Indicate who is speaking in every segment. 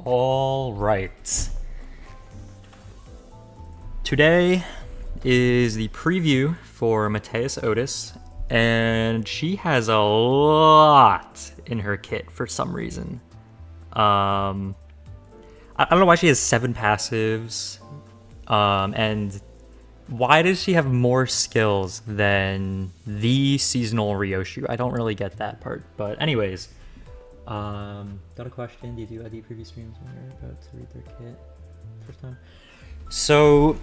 Speaker 1: All right. Today is the preview for Mateus Otis, and she has a lot in her kit for some reason. I don't know why she has 7 passives, and why does she have more skills than the seasonal Ryoshu? I don't really get that part, but anyways. Got a question. Do you do ID preview streams when you're about to read their kit first time? So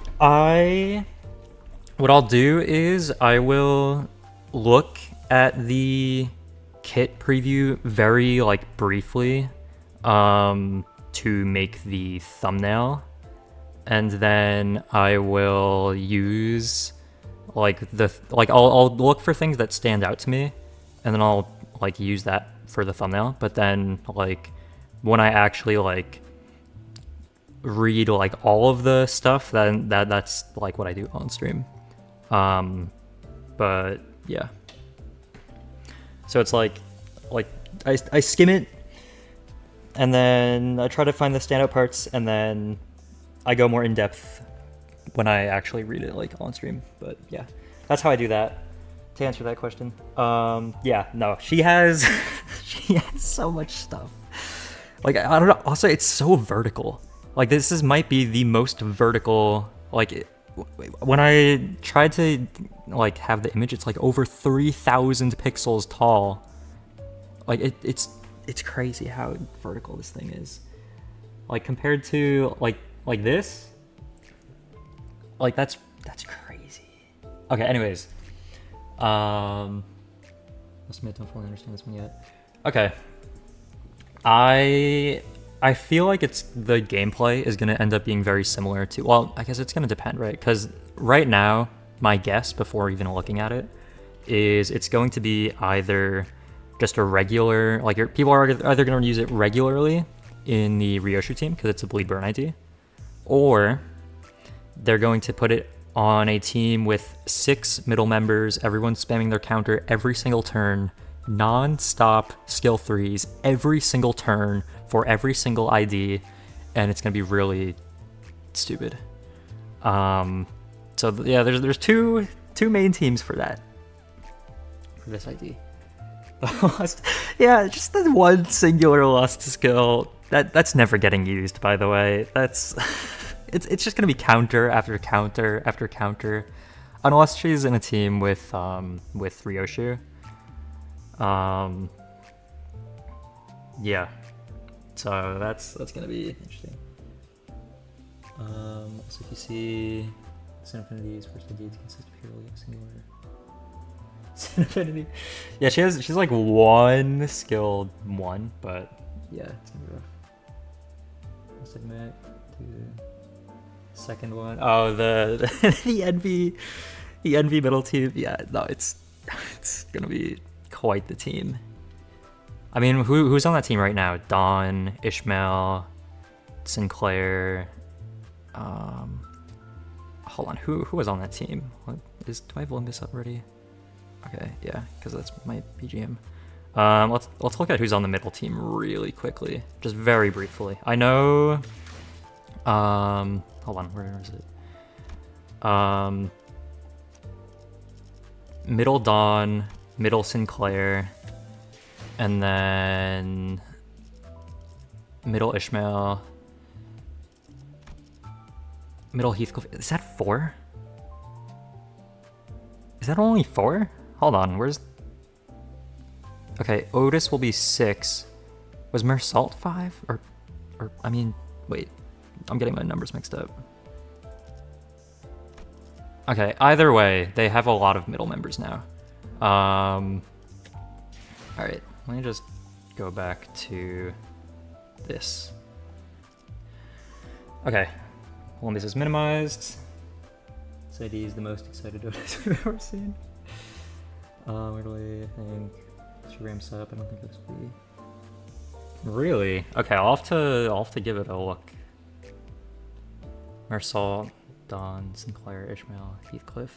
Speaker 1: what I'll do is I will look at the kit preview very briefly to make the thumbnail, and then I will use I'll look for things that stand out to me, and then I'll use that for the thumbnail. But then when I actually read all of the stuff, then that's what I do on stream. But yeah, so it's I skim it, and then I try to find the standout parts, and then I go more in depth when I actually read it on stream. But yeah, that's how I do that. To answer that question, yeah, no, she has she has so much stuff. I don't know. Also, it's so vertical. Might be the most vertical. When I tried to have the image, it's over 3,000 pixels tall. It's crazy how vertical this thing is. Compared to this, that's crazy. Okay, anyways. Must admit, don't fully understand this one yet. Okay. I feel it's the gameplay is going to end up being very similar to, well, I guess it's going to depend, right? Because right now, my guess before even looking at it is it's going to be either just a regular, people are either going to use it regularly in the Ryoshu team because it's a bleed burn ID, or they're going to put it on a team with 6 middle members, everyone spamming their counter every single turn, non-stop skill 3s every single turn for every single ID, and it's gonna be really stupid. So yeah, there's two main teams for that, for this ID. Yeah, just the one singular Lust skill that's never getting used, by the way. That's It's just gonna be counter after counter after counter, unless she's in a team with Ryoshu. Yeah, so that's gonna be interesting. So if you see Sin Infinity's first IDs consist purely of singular Sin Infinity, yeah, she's one skilled one, but yeah, it's gonna be rough. Let's admit to second one. Oh, the the envy middle team. Yeah, no, it's gonna be quite the team. I mean, who's on that team right now? Dawn, Ishmael, Sinclair. Hold on, who was on that team? Do I have LIMBUS up already? Okay, yeah, because that's my BGM. Let's look at who's on the middle team really quickly, just very briefly. I know. Hold on, where is it? Middle Dawn, middle Sinclair, and then middle Ishmael, middle Heathcliff. Is that 4? Is that only 4? Hold on, where's... Okay, Otis will be 6. Was Mersalt 5? Or I mean, wait. I'm getting my numbers mixed up. Okay, either way, they have a lot of middle members now. Alright, let me just go back to this. Okay, Olympus is minimized. Sadie is the most excited Otis we've ever seen. Where do I think she ramps up? I don't think this will be... Really? Okay, I'll have to give it a look. Mersalt, Dawn, Sinclair, Ishmael, Heathcliff.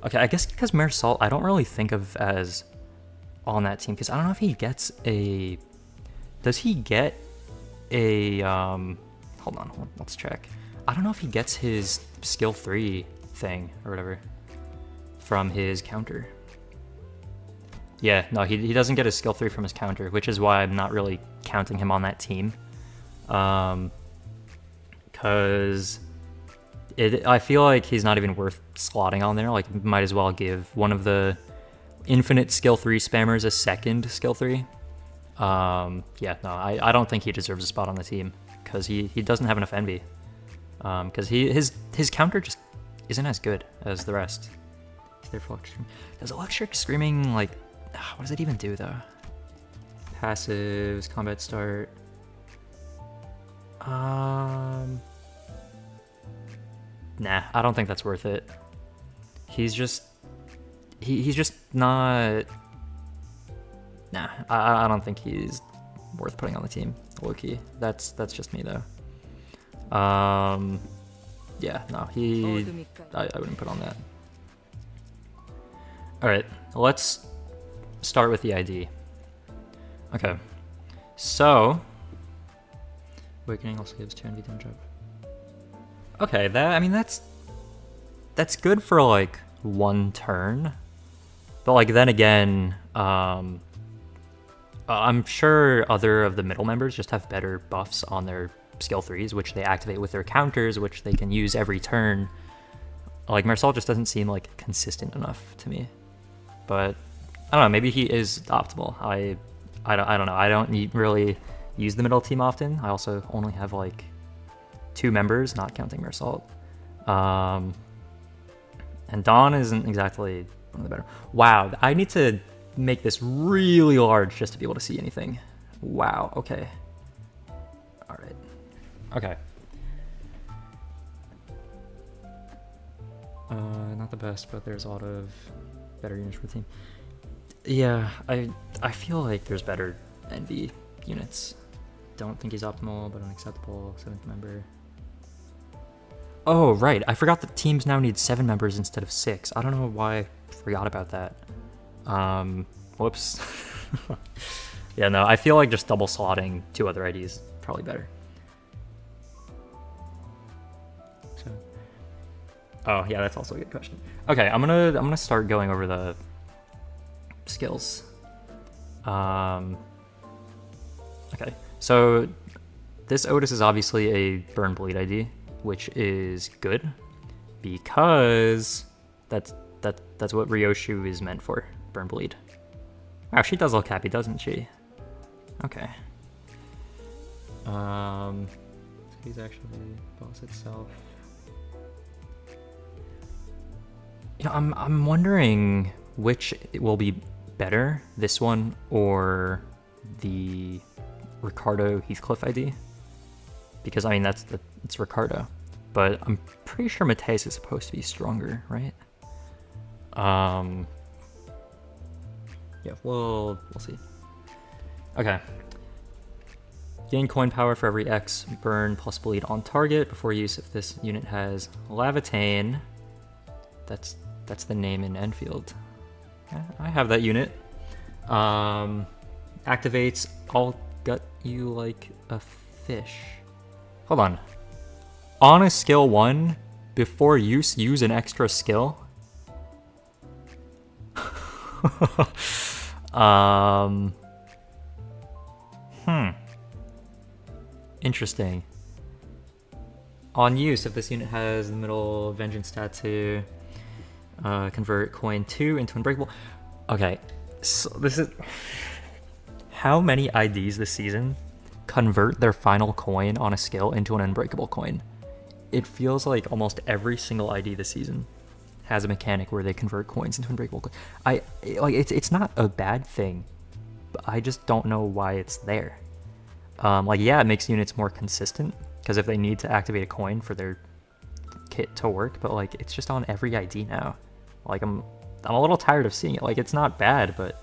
Speaker 1: Okay, I guess because Mersalt I don't really think of as on that team, because I don't know if he gets a... Does he get a hold on, let's check. I don't know if he gets his skill 3 thing or whatever from his counter. Yeah, no, he doesn't get his skill 3 from his counter, which is why I'm not really counting him on that team. Because I feel like he's not even worth slotting on there. Like, might as well give one of the infinite skill 3 spammers a second skill 3. Yeah, no, I don't think he deserves a spot on the team because he doesn't have enough envy. Because his counter just isn't as good as the rest. Does electric screaming, like, what does it even do though? Passives, combat start. Nah, I don't think that's worth it. He's just not. Nah, I don't think he's worth putting on the team. Low-key. That's just me though. Yeah, no, I wouldn't put on that. All right, let's start with the ID. Okay, so Awakening also gives 2 envy damage up. Okay, that's good for like 1 turn, but like then again, I'm sure other of the middle members just have better buffs on their skill 3s, which they activate with their counters, which they can use every turn. Like, Marcel just doesn't seem like consistent enough to me. But I don't know, maybe he is optimal. I don't know. I don't really use the middle team often. I also only have like 2 members, not counting Marcel. And Dawn isn't exactly one of the better. Wow, I need to make this really large just to be able to see anything. Wow, okay. All right. Okay. Not the best, but there's a lot of better units for the team. Yeah, I feel like there's better envy units. Don't think he's optimal, but unacceptable. 7th member. Oh, right. I forgot that teams now need 7 members instead of 6. I don't know why I forgot about that. Whoops. Yeah, no, I feel like just double slotting 2 other IDs is probably better. So. Oh, yeah, that's also a good question. Okay, I'm gonna start going over the skills. Okay, so this Otis is obviously a Burn Bleed ID, which is good because that's what Ryoshu is meant for, Burn Bleed. Wow, she does look happy, doesn't she? Okay. So he's actually boss itself. You know, I'm wondering which will be better, this one or the Ricardo Heathcliff ID, because I mean it's Ricardo, but I'm pretty sure Mateus is supposed to be stronger, right? Yeah, we'll see. Okay. Gain coin power for every X burn plus bleed on target before use if this unit has Lavatane. That's the name in Enfield. Yeah, I have that unit. Activates, I'll gut you like a fish. Hold on. On a skill 1, before use an extra skill. Interesting. On use, if this unit has the middle Vengeance tattoo, convert coin 2 into Unbreakable. Okay, so this is... How many IDs this season convert their final coin on a skill into an Unbreakable coin? It feels like almost every single ID this season has a mechanic where they convert coins into Unbreakable coins. It's not a bad thing, but I just don't know why it's there. Like, yeah, it makes units more consistent, because if they need to activate a coin for their kit to work, but like, it's just on every ID now. Like, I'm a little tired of seeing it. Like, it's not bad, but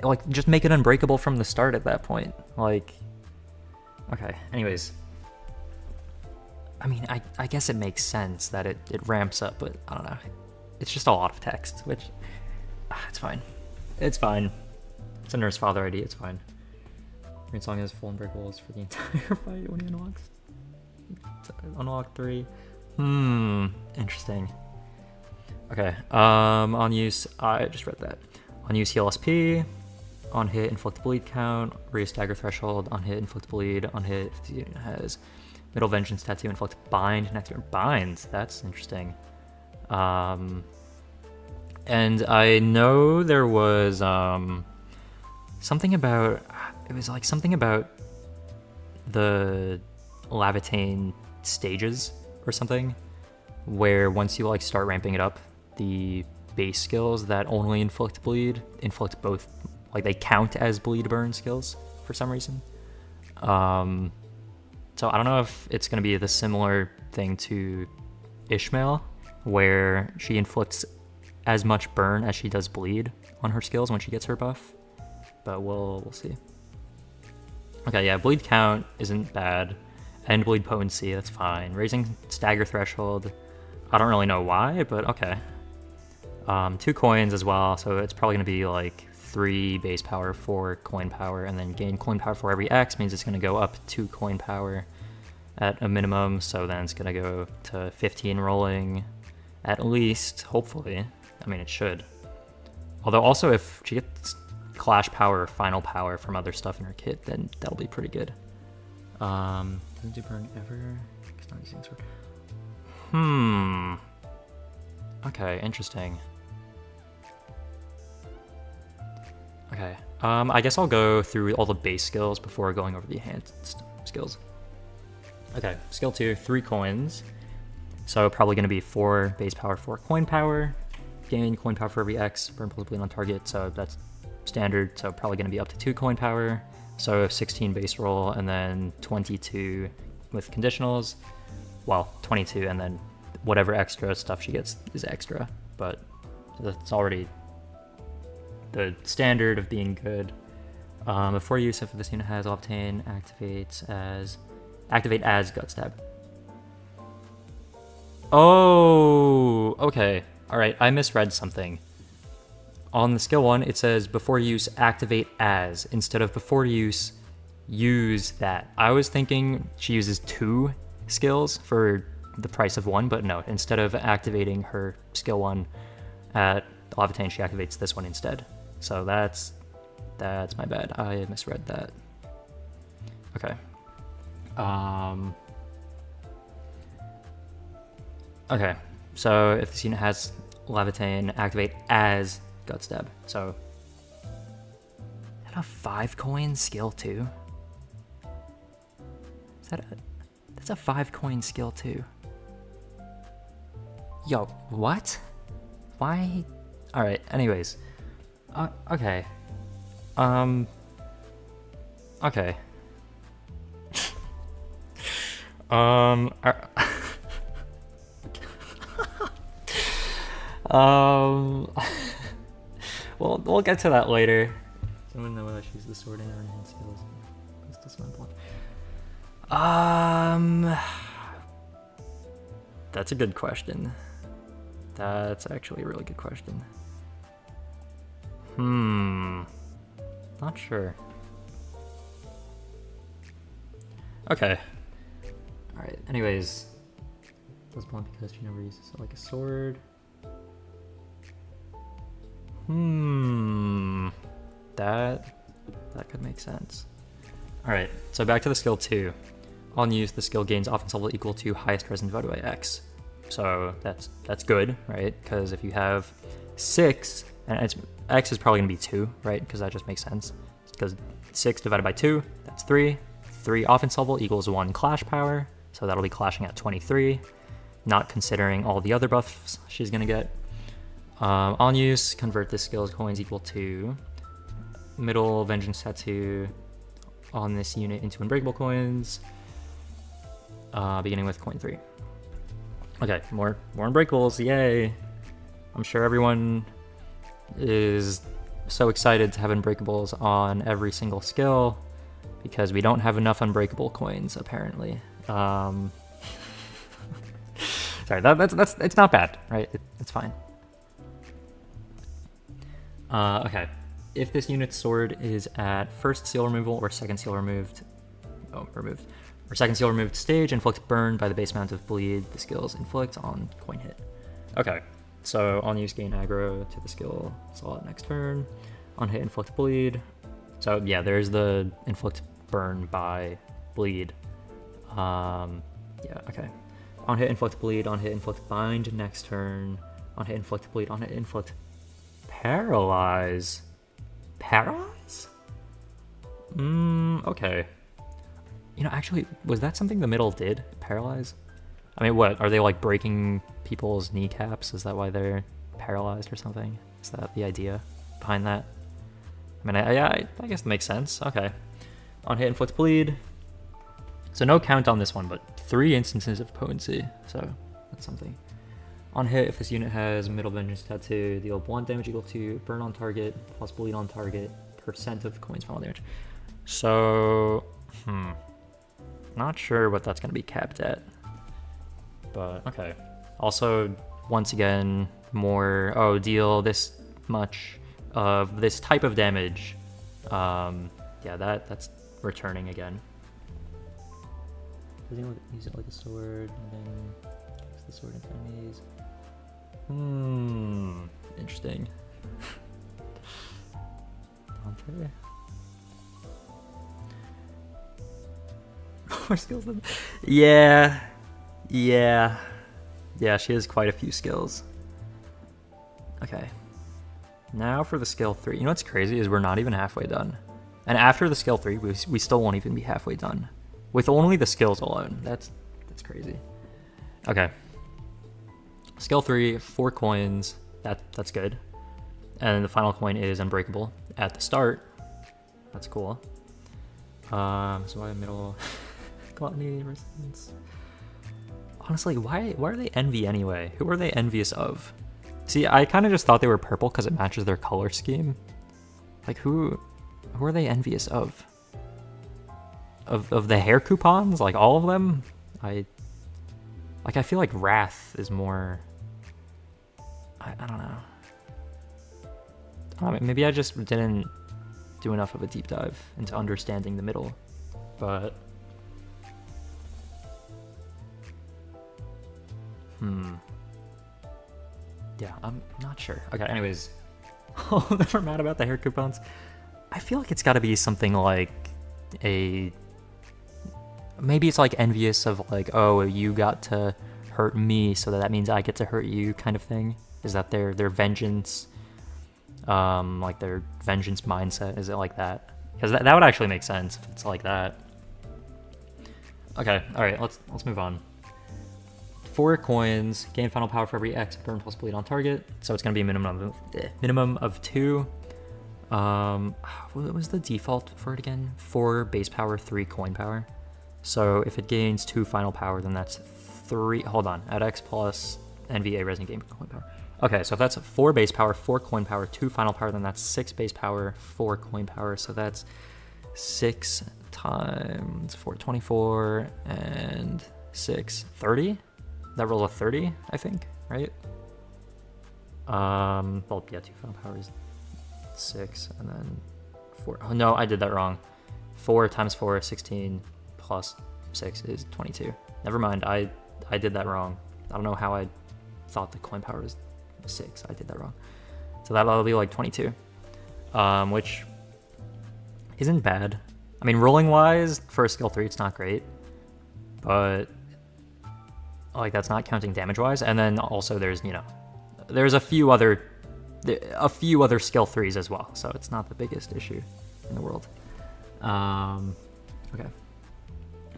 Speaker 1: like, just make it unbreakable from the start at that point. Like, okay, anyways. I mean, I guess it makes sense that it ramps up, but I don't know. It's just a lot of text, which, it's fine. It's fine. It's a Nurse Father ID, it's fine. Green Song has full unbreakables for the entire fight when he unlocks. Unlock 3. Interesting. Okay, on use, I just read that. On use, heal SP. On hit, inflict bleed count. Raise stagger threshold. On hit, inflict bleed. On hit, if the unit has middle vengeance tattoo, inflict bind. Next turn, bind. That's interesting. And I know there was something about, it was like something about the Lavitane stages or something, where once you like start ramping it up, the base skills that only inflict bleed inflict both, like they count as bleed burn skills for some reason. So I don't know if it's going to be the similar thing to Ishmael, where she inflicts as much burn as she does bleed on her skills when she gets her buff, but we'll see. Okay, yeah, bleed count isn't bad, and bleed potency, that's fine. Raising stagger threshold, I don't really know why, but okay. 2 coins as well, so it's probably going to be like 3 base power, 4 coin power, and then gain coin power for every X means it's going to go up 2 coin power at a minimum, so then it's going to go to 15 rolling at least, hopefully. I mean, it should. Although also if she gets clash power or final power from other stuff in her kit, then that'll be pretty good. Doesn't do burn ever. It's not using sword. Okay, interesting. Okay, I guess I'll go through all the base skills before going over the enhanced skills. Okay, skill 2, 3 coins. So probably going to be 4 base power, 4 coin power. Gain coin power for every X, burn plus bleed on target, so that's standard, so probably going to be up to 2 coin power. So 16 base roll, and then 22 with conditionals. Well, 22, and then whatever extra stuff she gets is extra, but that's already the standard of being good. Before use, if this unit has obtain, activate as gut stab. Oh, okay. All right, I misread something. On the skill 1, it says before use, activate as, instead of before use, use that. I was thinking she uses 2 skills for the price of 1, but no, instead of activating her skill 1 at Lavitane, she activates this one instead. So that's my bad. I misread that. Okay. Okay, so if this unit has Lavitane, activate as gut stab. So is that a 5 coin skill 2? That's a 5 coin skill 2. Yo, what? Why? All right. Anyways, okay. Okay. We'll get to that later. Someone know whether she's the sorting or enhanced skills. That's a good question. That's actually a really good question. Not sure. Okay. Alright, anyways. Does blunt because she never uses it like a sword. That could make sense. Alright, so back to the skill 2. On use, the skill gains offense level equal to highest present divided by X. So that's good, right? Because if you have 6, and X is probably going to be 2, right? Because that just makes sense. Because 6 divided by 2, that's 3. 3 offense level equals 1 clash power. So that'll be clashing at 23. Not considering all the other buffs she's going to get. On use, convert this skill's coins equal to middle vengeance tattoo on this unit into unbreakable coins, beginning with coin 3. Okay, more unbreakables, yay! I'm sure everyone is so excited to have unbreakables on every single skill because we don't have enough unbreakable coins apparently. Sorry, that's it's not bad, right? It's fine. Okay, if this unit's sword is at first seal removal or second seal removed, or second seal removed stage, inflicts burn by the base amount of bleed the skills inflict on coin hit. Okay, so on use gain aggro to the skill slot next turn. On hit inflict bleed. So yeah, there's the inflict burn by bleed. Yeah, okay. On hit inflict bleed, on hit inflict bind next turn. On hit inflict bleed, on hit inflict paralyze. Paralyze? Okay. You know, actually, was that something the middle did? Paralyze? I mean, what? Are they like breaking people's kneecaps? Is that why they're paralyzed or something? Is that the idea behind that? I mean, I guess it makes sense. Okay. On hit inflict bleed. So no count on this one, but 3 instances of potency. So that's something. On hit, if this unit has middle vengeance tattoo, deal 1 damage equal to burn on target plus bleed on target, % of coin's final damage. So, not sure what that's going to be capped at. But, okay. Also, once again, more, deal this much of this type of damage. Yeah, that's returning again. Does he use it like a sword and then kicks the sword into enemies? Interesting. Dante. More skills than... Yeah, she has quite a few skills. Okay. Now for the skill 3. You know what's crazy is we're not even halfway done. And after the skill 3, we still won't even be halfway done. With only the skills alone. That's crazy. Okay. Skill 3, 4 coins. That's good. And the final coin is unbreakable at the start. That's cool. So I have middle gluttony resistance. Honestly, why are they envy anyway? Who are they envious of? See, I kind of just thought they were purple because it matches their color scheme. Like, who are they envious of? Of the hair coupons? Like, all of them? I feel like Wrath is more... I don't know. Maybe I just didn't do enough of a deep dive into understanding the middle. But... Yeah, I'm not sure. Okay, anyways. All of them are mad about the hair coupons. I feel like it's gotta be something like a... Maybe it's like envious of like, oh, you got to hurt me, so that means I get to hurt you kind of thing. Is that their vengeance, like their vengeance mindset? Is it like that? Because that would actually make sense if it's like that. Okay, all right, let's move on. 4 coins, gain final power for every X, burn plus bleed on target. So it's gonna be a minimum of 2. What was the default for it again? 4 base power, 3 coin power. So if it gains 2 final power, then that's 3. Hold on, at X plus NVA resin gain coin power. Okay, so if that's 4 base power, 4 coin power, 2 final power, then that's 6 base power, 4 coin power. So that's 6 times 4, 24, and 6, 30. That rolls a 30, I think, right? Well, yeah, 2 final power is 6, and then 4. Oh, no, I did that wrong. 4 times 4, 16, plus 6 is 22. Never mind, I did that wrong. I don't know how I thought the coin power was 6. I did that wrong. So that'll be like 22, which isn't bad. I mean, rolling wise, for a skill 3, it's not great, but like that's not counting damage wise. And then also there's, you know, there's a few other skill 3s as well, so it's not the biggest issue in the world. Okay.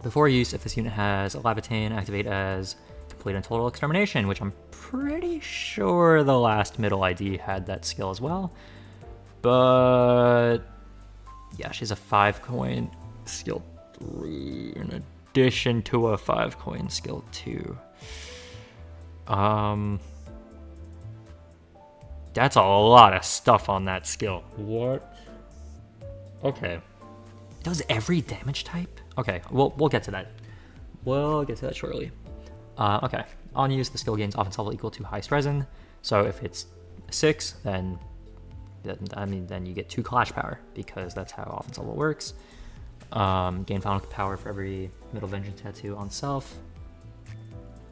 Speaker 1: Before use, if this unit has a Levitain, activate as complete and total extermination, which I'm pretty sure the last middle ID had that skill as well. But yeah, she's a 5 coin skill 3 in addition to a 5 coin skill 2. That's a lot of stuff on that skill. What? Okay. It does every damage type? Okay, we'll get to that. We'll get to that shortly. Okay. On use, the skill gains offense level equal to highest resin. So if it's 6, then I mean, then you get 2 clash power, because that's how offense level works. Gain final power for every Middle Vengeance tattoo on self.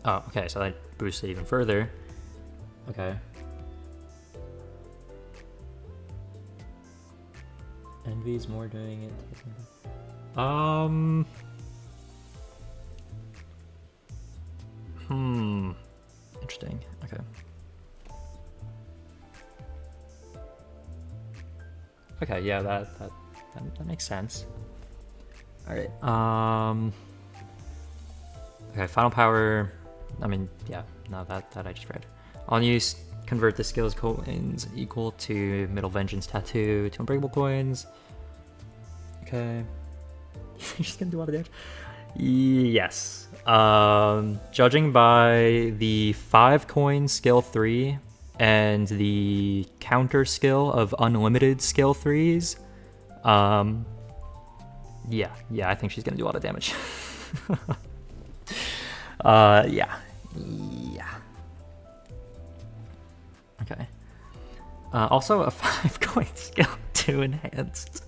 Speaker 1: Oh, okay, so that boosts it even further. Okay. Envy's more doing it. Interesting. Okay. Okay, yeah, that makes sense. All right. Okay, final power. I mean, yeah, no, that I just read. On use, convert the skills coins equal to Middle Vengeance tattoo to unbreakable coins. Okay. She's gonna do a lot of damage. Yes. Judging by the 5 coin skill 3 and the counter skill of unlimited skill 3s, yeah, I think she's gonna do a lot of damage. Yeah. Okay. Also a 5 coin skill 2 enhanced.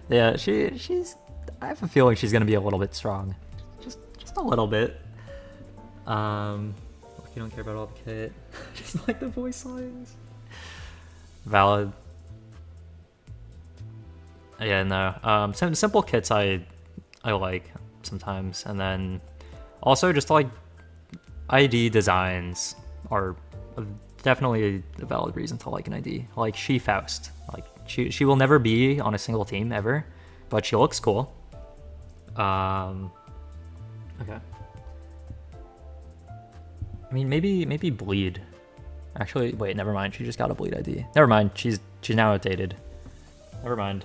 Speaker 1: Yeah, she's. I have a feeling she's gonna be a little bit strong, just a little bit. You don't care about all the kit, just like the voice lines. Valid. Yeah, no. Simple kits I like sometimes, and then also just like ID designs are definitely a valid reason to like an ID. Like She-Faust, like she will never be on a single team ever, but she looks cool. Okay. I mean, maybe bleed. Actually, wait, never mind. She just got a bleed ID. Never mind. She's now outdated. Never mind.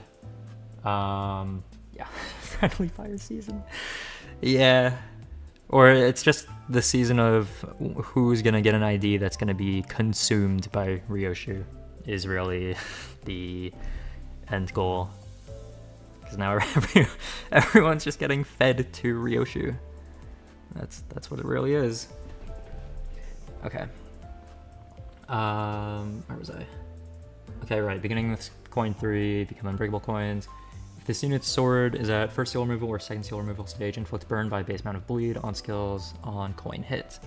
Speaker 1: Yeah, friendly fire season. Yeah, or it's just the season of who's gonna get an ID that's gonna be consumed by Ryoshu is really the end goal. Because now everyone's just getting fed to Ryoshu. That's what it really is. Okay. Where was I? Okay, right. Beginning with coin 3, become unbreakable coins. If this unit's sword is at first skill removal or second skill removal stage, inflicts burn by base amount of bleed on skills on coin hit.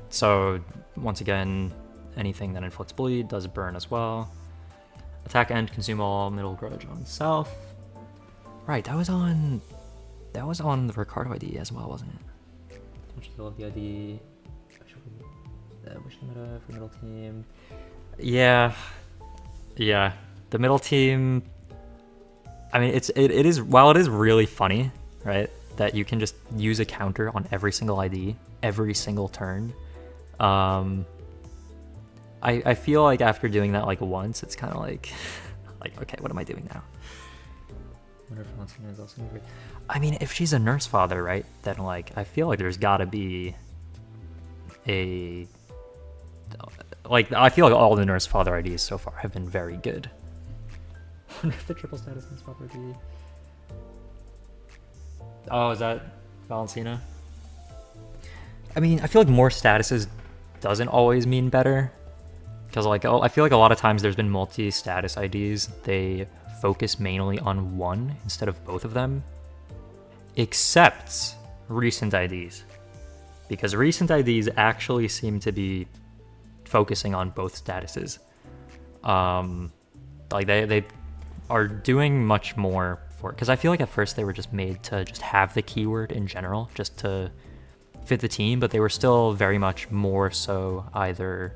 Speaker 1: So once again, anything that inflicts bleed does burn as well. Attack end, consume all middle grudge on self. Right, that was on the Ricardo ID as well, wasn't it? Don't you love the ID? Wish the meta for middle team. Yeah, the middle team. I mean, it is, while it is really funny, right, that you can just use a counter on every single ID every single turn. I feel like after doing that like once, it's kind of like okay, what am I doing now? I mean, if she's a nurse father, right, then like I feel like there's gotta be a, like, I feel like all the nurse father IDs so far have been very good. I wonder if the triple status nurse father ID. Oh, is that Valentina? I mean, I feel like more statuses doesn't always mean better, because like I feel like a lot of times there's been multi-status IDs. They focus mainly on one instead of both of them, except recent IDs, because recent IDs actually seem to be focusing on both statuses. Like they are doing much more for it, because I feel like at first they were just made to just have the keyword in general, just to fit the team, but they were still very much more so either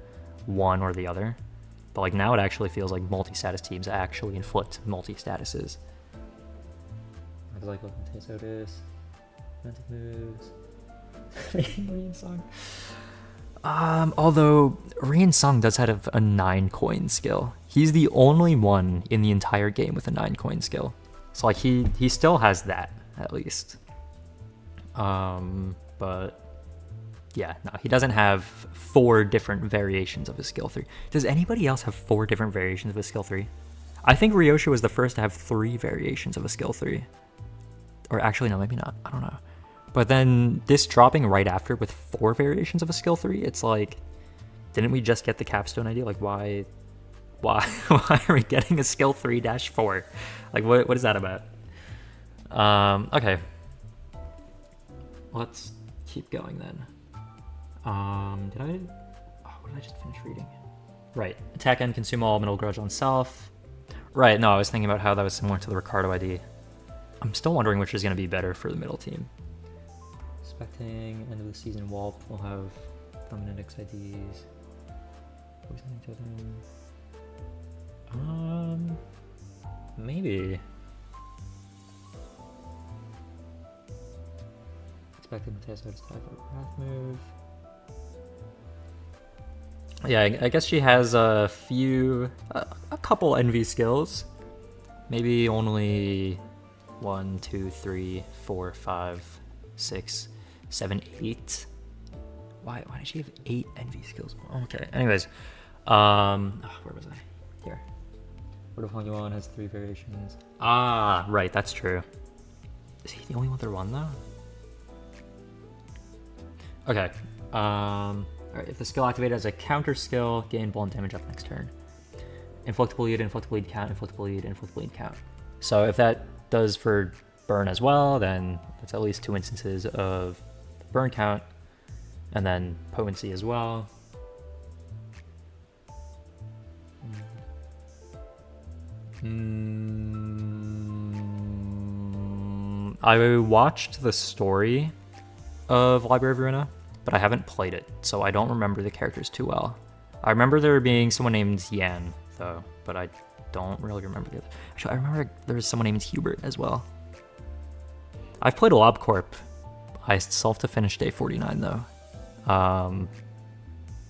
Speaker 1: one or the other. But like now it actually feels like multi-status teams actually inflict multi-statuses. I like looking at Taste Romantic moves. Rian Song. Although Rian Song does have a 9 coin skill. He's the only one in the entire game with a 9 coin skill. So like he still has that at least. But yeah, no, he doesn't have 4 different variations of his skill 3. Does anybody else have 4 different variations of his skill 3? I think Ryoshu was the first to have 3 variations of a skill 3. Or actually, no, maybe not. I don't know. But then this dropping right after with 4 variations of a skill 3, it's like, didn't we just get the capstone idea? Like, why Why? Why are we getting a skill 3-4? Like, what is that about? Okay. Let's keep going then. What did I just finish reading? Right. Attack and consume all middle grudge on self. Right, no, I was thinking about how that was similar to the Ricardo ID. I'm still wondering which is going to be better for the middle team. Expecting end of the season Walt will have dominant XIDs. Maybe. Expected Mateus to tie for a path move. Yeah, I guess she has a couple envy skills. Maybe only 1, 2, 3, 4, 5, 6, 7, 8. Why did she have 8 envy skills? Okay, anyways. Where was I? Here. Word of Hongyuan has 3 variations. Ah, right, that's true. Is he the only one with one though? Okay. Alright, if the skill activated as a counter skill, gain blunt damage up next turn. Inflict bleed, count, inflict bleed, count. So if that does for burn as well, then that's at least 2 instances of burn count, and then potency as well. I watched the story of Library of Ruina, but I haven't played it, so I don't remember the characters too well. I remember there being someone named Yan, though, but I don't really remember the other. Actually, I remember there was someone named Hubert as well. I've played LobCorp. I still have to finish day 49, though.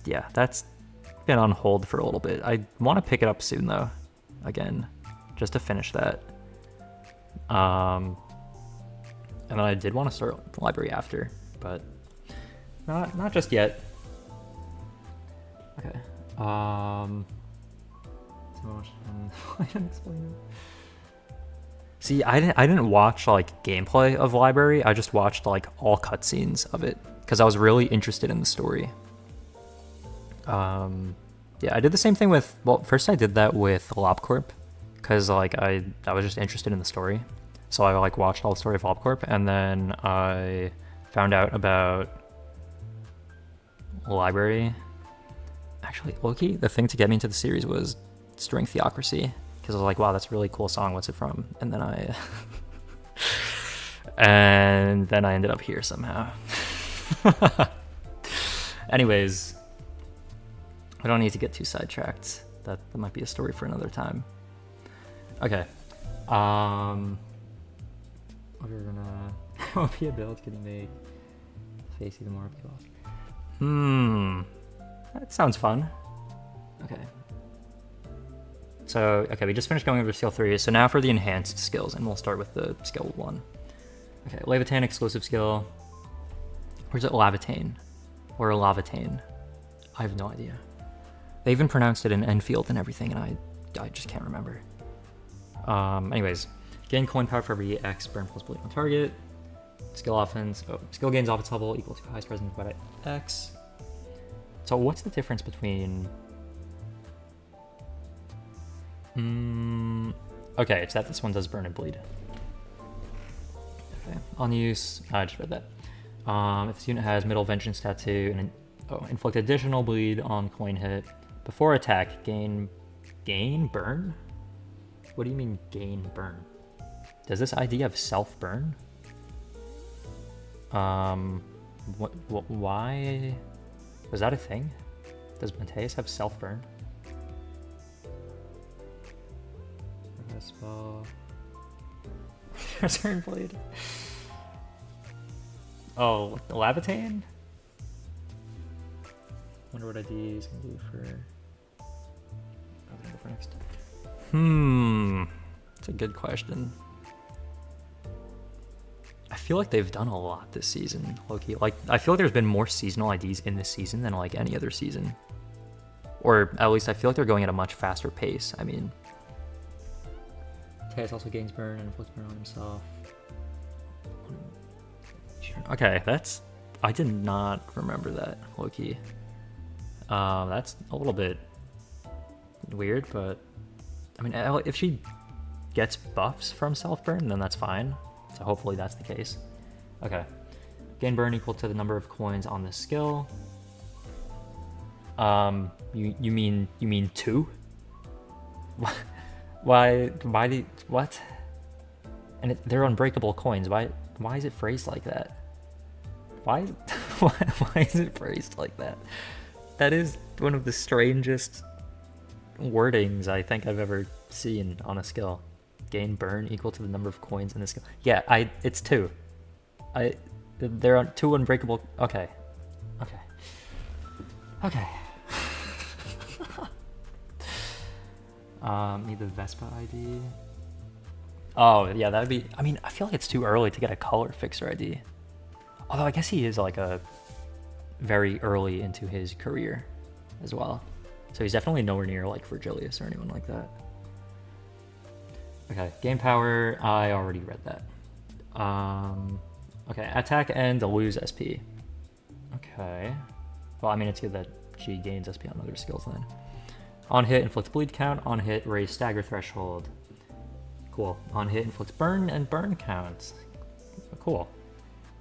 Speaker 1: Yeah, that's been on hold for a little bit. I want to pick it up soon, though, again, just to finish that. And then I did want to start the library after, but not just yet. Okay. So much I didn't explain it. See, I didn't watch like gameplay of library. I just watched like all cutscenes of it because I was really interested in the story. Yeah, I did the same thing with, well, first I did that with LobCorp because like I was just interested in the story. So I like watched all the story of LobCorp, and then I found out about library. Actually, low-key, the thing to get me into the series was String Theocracy, because I was like, wow, that's a really cool song, what's it from? And then I ended up here somehow. Anyways, I don't need to get too sidetracked. That might be a story for another time. Okay. We're gonna OP a build can you make face even more OP loss? That sounds fun. Okay. So, okay, we just finished going over skill 3, so now for the enhanced skills, and we'll start with the skill 1. Okay, Levitain exclusive skill. Or is it Lavitain? Or Lavitain? I have no idea. They even pronounced it in Enfield and everything, and I just can't remember. Anyways, gain coin power for every X, burn plus bleed on target. Skill offense, skill gains offense level equal to highest presence by X. So what's the difference between... Okay, it's that this one does burn and bleed. Okay, on use, I just read that. If this unit has middle vengeance tattoo and inflict additional bleed on coin hit before attack, gain burn? What do you mean gain burn? Does this ID have self burn? Why? Was that a thing? Does Mateus have self burn? Spell. Return blade. Oh, Lavitain? Wonder what IDs can do for. Go for next. That's a good question. I feel like they've done a lot this season, low-key. Like, I feel like there's been more seasonal IDs in this season than like any other season. Or at least I feel like they're going at a much faster pace. I mean, Mateus also gains burn and inflicts burn on himself. Okay, that's... I did not remember that, low-key. That's a little bit weird, but I mean, if she gets buffs from self-burn, then that's fine. So hopefully that's the case. Okay. Gain burn equal to the number of coins on this skill. You mean 2? Why what? And they're unbreakable coins. Why is it phrased like that? Why is it phrased like that? That is one of the strangest wordings I think I've ever seen on a skill. Gain burn equal to the number of coins in the skill. Yeah, it's 2. There are 2 unbreakable. Okay. Need the Vespa ID. Oh yeah, that'd be. I mean, I feel like it's too early to get a color fixer ID. Although I guess he is like a very early into his career as well, so he's definitely nowhere near like Virgilius or anyone like that. Okay, game power. I already read that. Okay, attack and lose SP. Okay. Well, I mean, it's good that she gains SP on other skills then. On hit, inflict bleed count. On hit, raise stagger threshold. Cool. On hit, inflicts burn and burn count. Cool.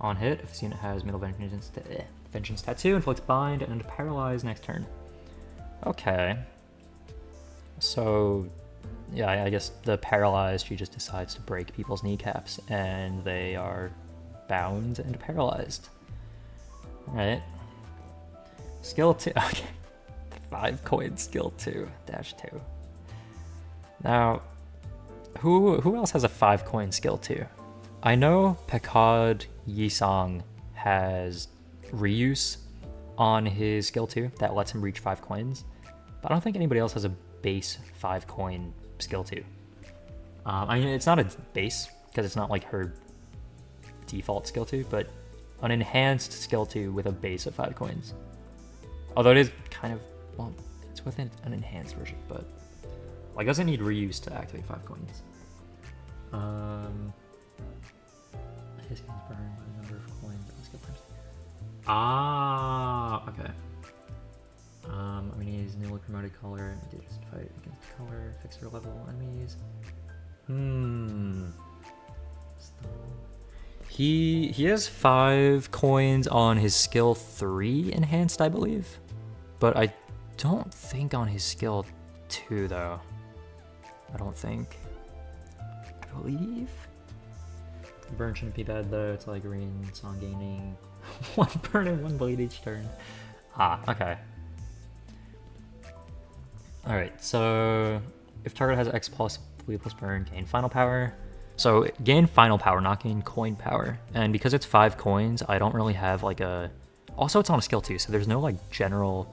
Speaker 1: On hit, if this unit has middle vengeance tattoo, inflicts bind and paralyze next turn. Okay. So, yeah, I guess the paralyzed, she just decides to break people's kneecaps and they are bound and paralyzed. Alright. Skill 2. Okay. 5 coin skill 2 -2. Now, who else has a 5 coin skill 2? I know Pekad Yisong has reuse on his skill 2 that lets him reach 5 coins, but I don't think anybody else has a base 5 coin skill 2. I mean, it's not a base because it's not like her default skill 2, but an enhanced skill 2 with a base of 5 coins. Although it is kind of, well, it's within an enhanced version, but like doesn't need reuse to activate 5 coins. His gains burn by the number of coins on skill times. Ah, okay. I mean, he's newly promoted color and did just fight against color, fixer level enemies. He has 5 coins on his skill 3 enhanced, I believe. But I don't think on his skill 2 though. I don't think. I believe. Burn shouldn't be bad though, it's like green, it's on gaining 1 burn and 1 bleed each turn. Ah, okay. Alright, so if target has X plus bleed plus burn, gain final power. So gain final power, not gain coin power. And because it's 5 coins, I don't really have like a... Also, it's on a skill 2, so there's no like general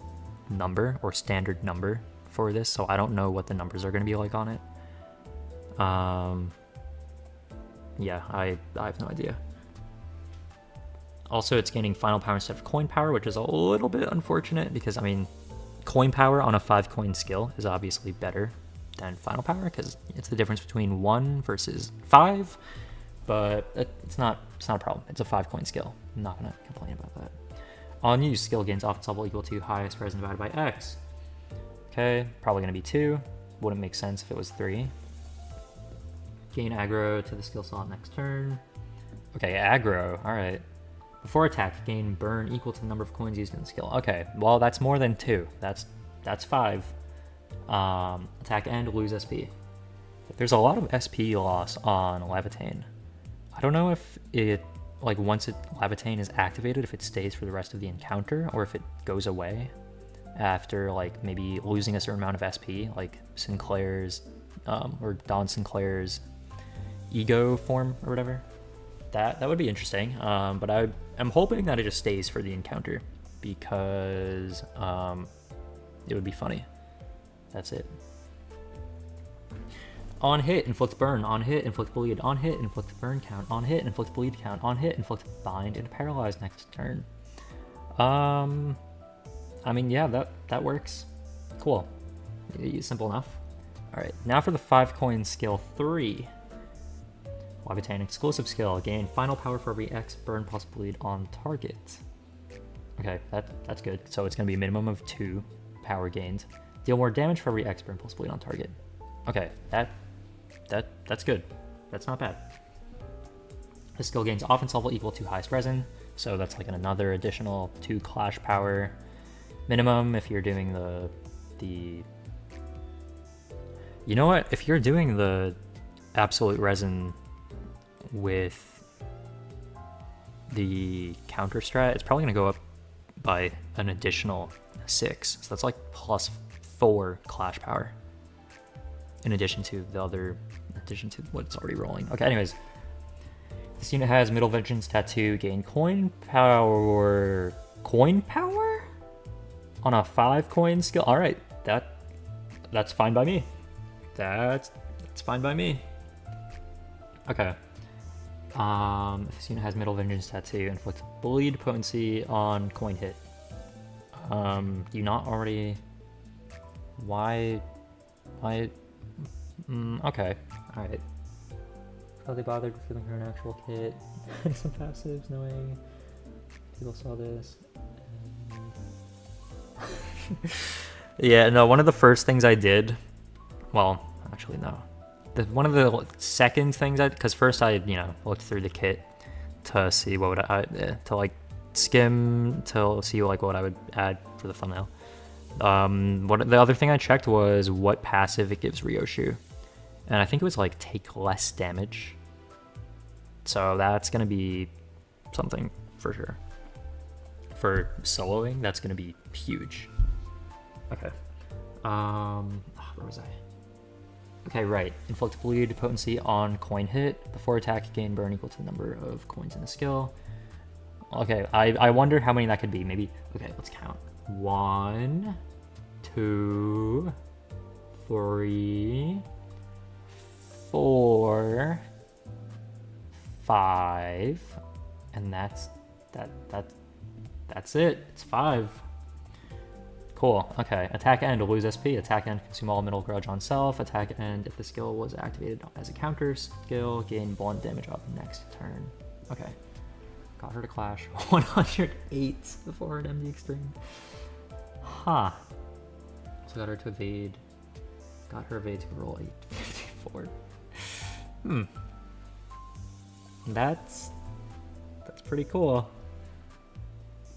Speaker 1: number or standard number for this, so I don't know what the numbers are going to be like on it. Yeah, I have no idea. Also, it's gaining final power instead of coin power, which is a little bit unfortunate because, I mean, coin power on a 5 coin skill is obviously better than final power because it's the difference between 1 versus 5, but it's not a problem. It's a 5 coin skill. I'm not gonna complain about that. On use, skill gains offense level equal to highest present divided by X. Okay, probably gonna be 2. Wouldn't make sense if it was 3. Gain aggro to the skill slot next turn. Okay, aggro, alright. Before attack, gain burn equal to the number of coins used in the skill. Okay, well that's more than 2. That's 5. Attack and lose SP. There's a lot of SP loss on Levitain. I don't know if it, like once Levitain is activated, if it stays for the rest of the encounter, or if it goes away after like maybe losing a certain amount of SP, like Sinclair's, or Don Sinclair's ego form or whatever. That would be interesting, but I'm hoping that it just stays for the encounter because it would be funny. That's it. On hit, inflict burn. On hit, inflict bleed. On hit, inflict burn count. On hit, inflict bleed count. On hit, inflict bind and paralyze next turn. I mean, yeah, that works. Cool. Simple enough. All right, now for the 5 coin skill 3. Levitain exclusive skill. Gain final power for every X burn plus bleed on target. Okay, that's good. So it's going to be a minimum of 2 power gained. Deal more damage for every X per impulse bleed on target. Okay, that's good. That's not bad. This skill gains offense level equal to highest resin, so that's like another additional 2 clash power minimum if you're doing the you know what, if you're doing the absolute resin with the counter strat, it's probably gonna go up by an additional 6, so that's like plus 4 clash power in addition to what it's already rolling. Okay, anyways, this unit has Middle Vengeance Tattoo, gain coin power on a 5 coin skill. All right, that's fine by me. That's fine by me. Okay. If this unit has Middle Vengeance Tattoo, inflict bleed potency on coin hit. Do you not already? Why? Okay. All right. How they bothered filling her an actual kit and some passives, knowing people saw this. Yeah, no, one of the first things I did, well, actually no. One of the second things because first I, looked through the kit to see what to like skim to see like what I would add for the thumbnail. The other thing I checked was what passive it gives Ryoshu. And I think it was like take less damage. So that's going to be something for sure. For soloing, that's going to be huge. Okay. Where was I? Okay, right. Inflict bleed potency on coin hit. Before attack, gain burn equal to the number of coins in the skill. Okay, I wonder how many that could be. Maybe, okay, let's count. 1, 2, 3, 4, 5, and that's it. It's 5. Cool. Okay. Attack end, lose SP. Attack end, consume all middle grudge on self. Attack end, if the skill was activated as a counter skill, gain blunt damage up next turn. Okay. Got her to clash 108 before an MD extreme. Huh. So got her to evade. Got her evade to roll 854. That's pretty cool.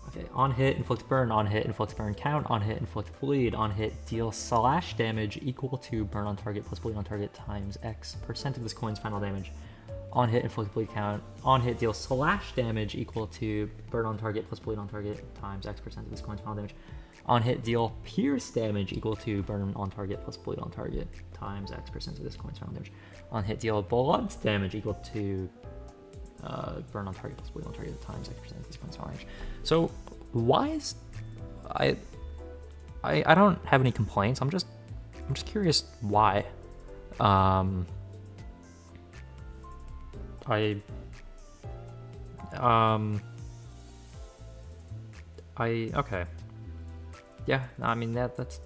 Speaker 1: Okay, on hit, inflict burn, on hit, inflict burn count, on hit, inflict bleed, on hit, deal slash damage equal to burn on target plus bleed on target times X% of this coin's final damage. On hit, inflict bleed count, on hit, deal slash damage equal to burn on target plus bleed on target times X% of this coin's final damage. On hit, deal pierce damage equal to burn on target plus bleed on target times X% of this coin's final damage. On hit, deal blunt damage equal to burn on target plus bleed on target times X% of this coin's final damage. So why is I don't have any complaints. I'm just curious why. Okay. Yeah, I mean that's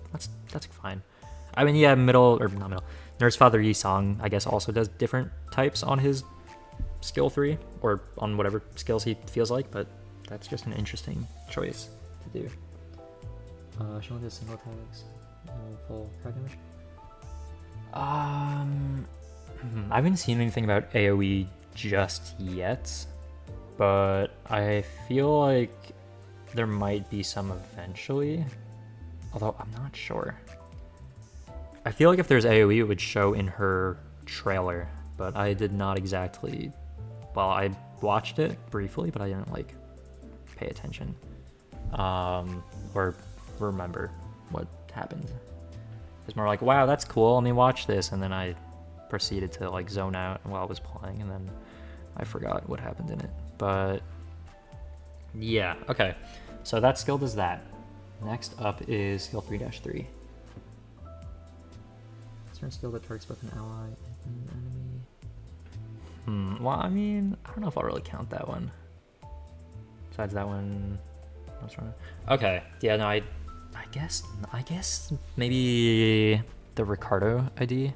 Speaker 1: fine. I mean, yeah, Nurse Father Yisong, I guess, also does different types on his skill 3 or on whatever skills he feels like, but that's just an interesting choice to do. She only does single attacks, full card damage. I haven't seen anything about AoE just yet, but I feel like there might be some eventually, although I'm not sure. I feel like if there's AoE, it would show in her trailer, but I did not exactly, well, I watched it briefly, but I didn't like pay attention or remember what happened. It's more like, wow, that's cool, let me watch this, and then I proceeded to like zone out while I was playing, and then I forgot what happened in it. But yeah, okay, so that skill does that. Next up is skill 3-3. Certain skill that targets both an ally and an enemy. Well, I mean, I don't know if I'll really count that one. Besides that one, what's wrong? Okay, yeah, no, I guess maybe the Ricardo ID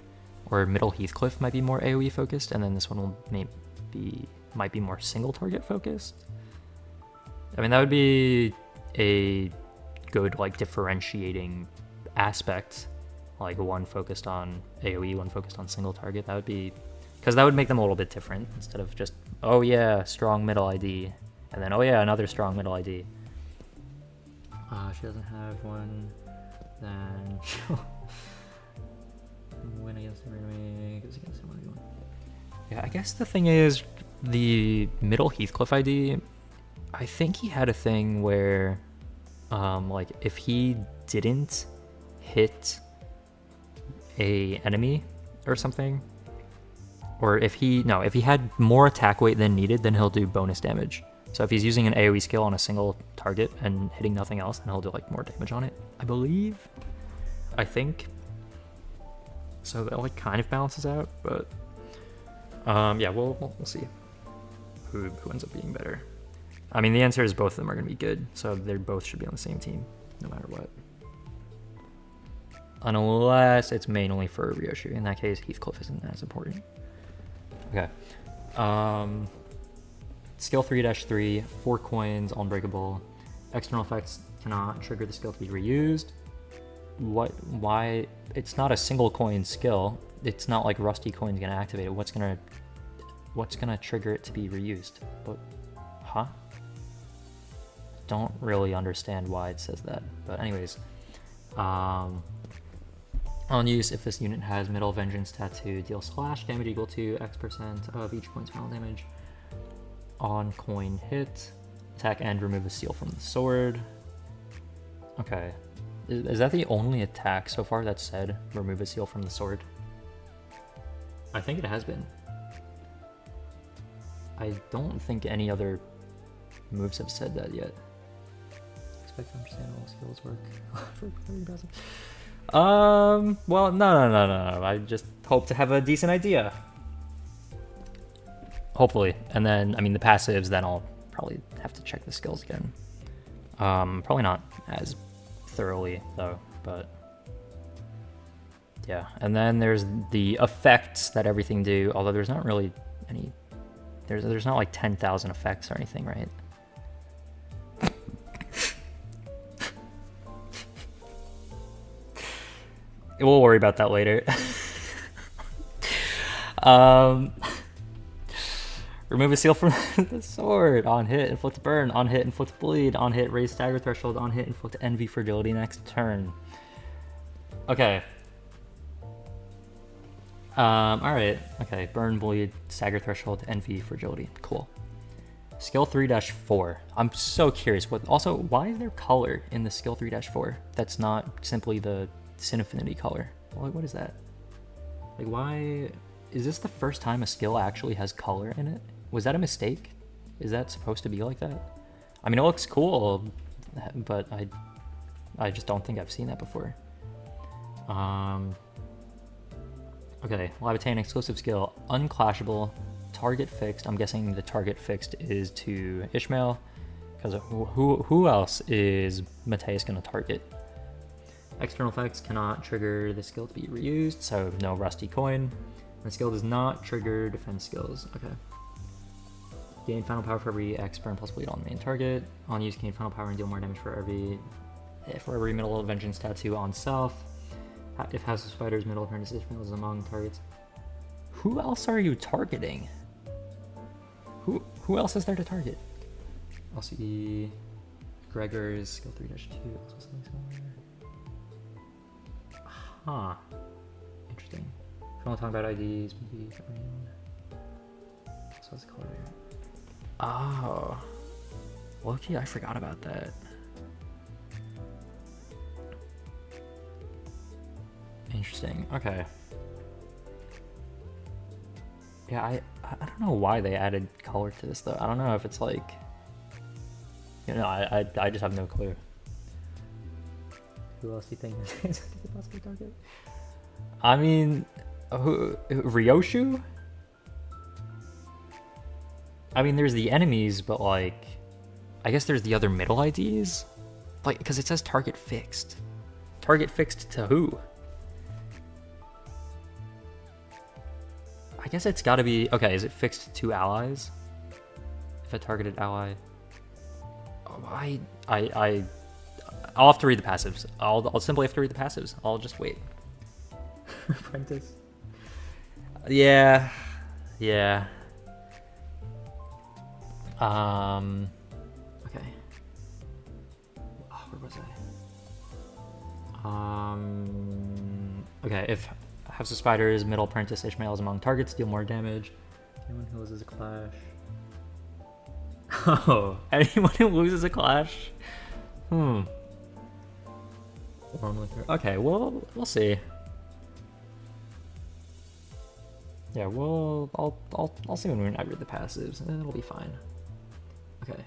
Speaker 1: or Middle Heathcliff might be more AoE focused, and then this one will might be more single target focused. I mean, that would be a good like differentiating aspect, like one focused on AoE, one focused on single target, that would be, because that would make them a little bit different instead of just, oh yeah, strong middle ID, and then, oh yeah, another strong middle ID. She doesn't have one, then win against the enemy, goes against someone. Yeah, I guess the thing is, the middle Heathcliff ID, I think he had a thing where, like, if he didn't hit a enemy or something, or if he had more attack weight than needed, then he'll do bonus damage. So if he's using an AoE skill on a single target and hitting nothing else, then he'll do like more damage on it, I believe. I think. So that like kind of balances out, but yeah, we'll see who ends up being better. I mean, the answer is both of them are going to be good, so they both should be on the same team, no matter what. Unless it's mainly for Ryoshu. In that case, Heathcliff isn't as important. Okay. Skill 3-3, 4 coins, unbreakable. External effects cannot trigger the skill to be reused. Why? It's not a single coin skill. It's not like Rusty Coin's gonna activate it. What's gonna trigger it to be reused? But, huh? Don't really understand why it says that. But anyways, on use, if this unit has Middle Vengeance Tattoo, deal slash damage equal to X% of each coin's final damage. On coin hit, attack and remove a seal from the sword. Okay, is that the only attack so far that said remove a seal from the sword? I think it has been. I don't think any other moves have said that yet. Expect to understand all skills work for passive. Well, no. I just hope to have a decent idea. Hopefully. And then, I mean, the passives, then I'll probably have to check the skills again. Probably not as thoroughly, though, but yeah. And then there's the effects that everything do, although there's not really any... There's not like 10,000 effects or anything, right? We'll worry about that later. Remove a seal from the sword. On hit, inflict burn. On hit, inflict bleed. On hit, raise stagger threshold. On hit, inflict envy fragility next turn. Okay. Alright. Okay, burn, bleed, stagger threshold, envy, fragility. Cool. Skill 3-4. I'm so curious. Also, why is there color in the skill 3-4? That's not simply the Sin Affinity color. What is that? Like, why... Is this the first time a skill actually has color in it? Was that a mistake? Is that supposed to be like that? I mean, it looks cool, but I just don't think I've seen that before. Okay, will I obtain exclusive skill, unclashable, target fixed. I'm guessing the target fixed is to Ishmael, because who else is Mateus gonna target? External effects cannot trigger the skill to be reused, so no Rusty Coin. The skill does not trigger defense skills. Okay. Gain final power for every X burn plus bleed on the main target. On use, gain final power and deal more damage for every Middle Vengeance Tattoo on self. If House of Spiders Middle Apprentice Ishmael is among targets. Who else are you targeting? Who else is there to target? I'll see Gregor's skill 3-2. Huh. Interesting. If you want to talk about IDs, maybe. So what's the color there? Oh. Loki, I forgot about that. Interesting. Okay. Yeah, I don't know why they added color to this though. I don't know if it's like, you know, I just have no clue. Who else do you think is a possible target? I mean, Ryoshu? I mean, there's the enemies, but like, I guess there's the other middle IDs? Like, because it says target fixed. Target fixed to who? I guess it's gotta be, okay, is it fixed to allies? If a targeted ally... Oh, I'll have to read the passives. I'll simply have to read the passives. I'll just wait. Apprentice. Yeah. Yeah. Okay. Oh, where was I? Okay, if House of Spiders, Middle Apprentice, Ishmael is among targets, deal more damage. Anyone who loses a clash. Oh, anyone who loses a clash? Okay, well, we'll see. Yeah, well, I'll see when I read the passives, and it'll be fine. Okay.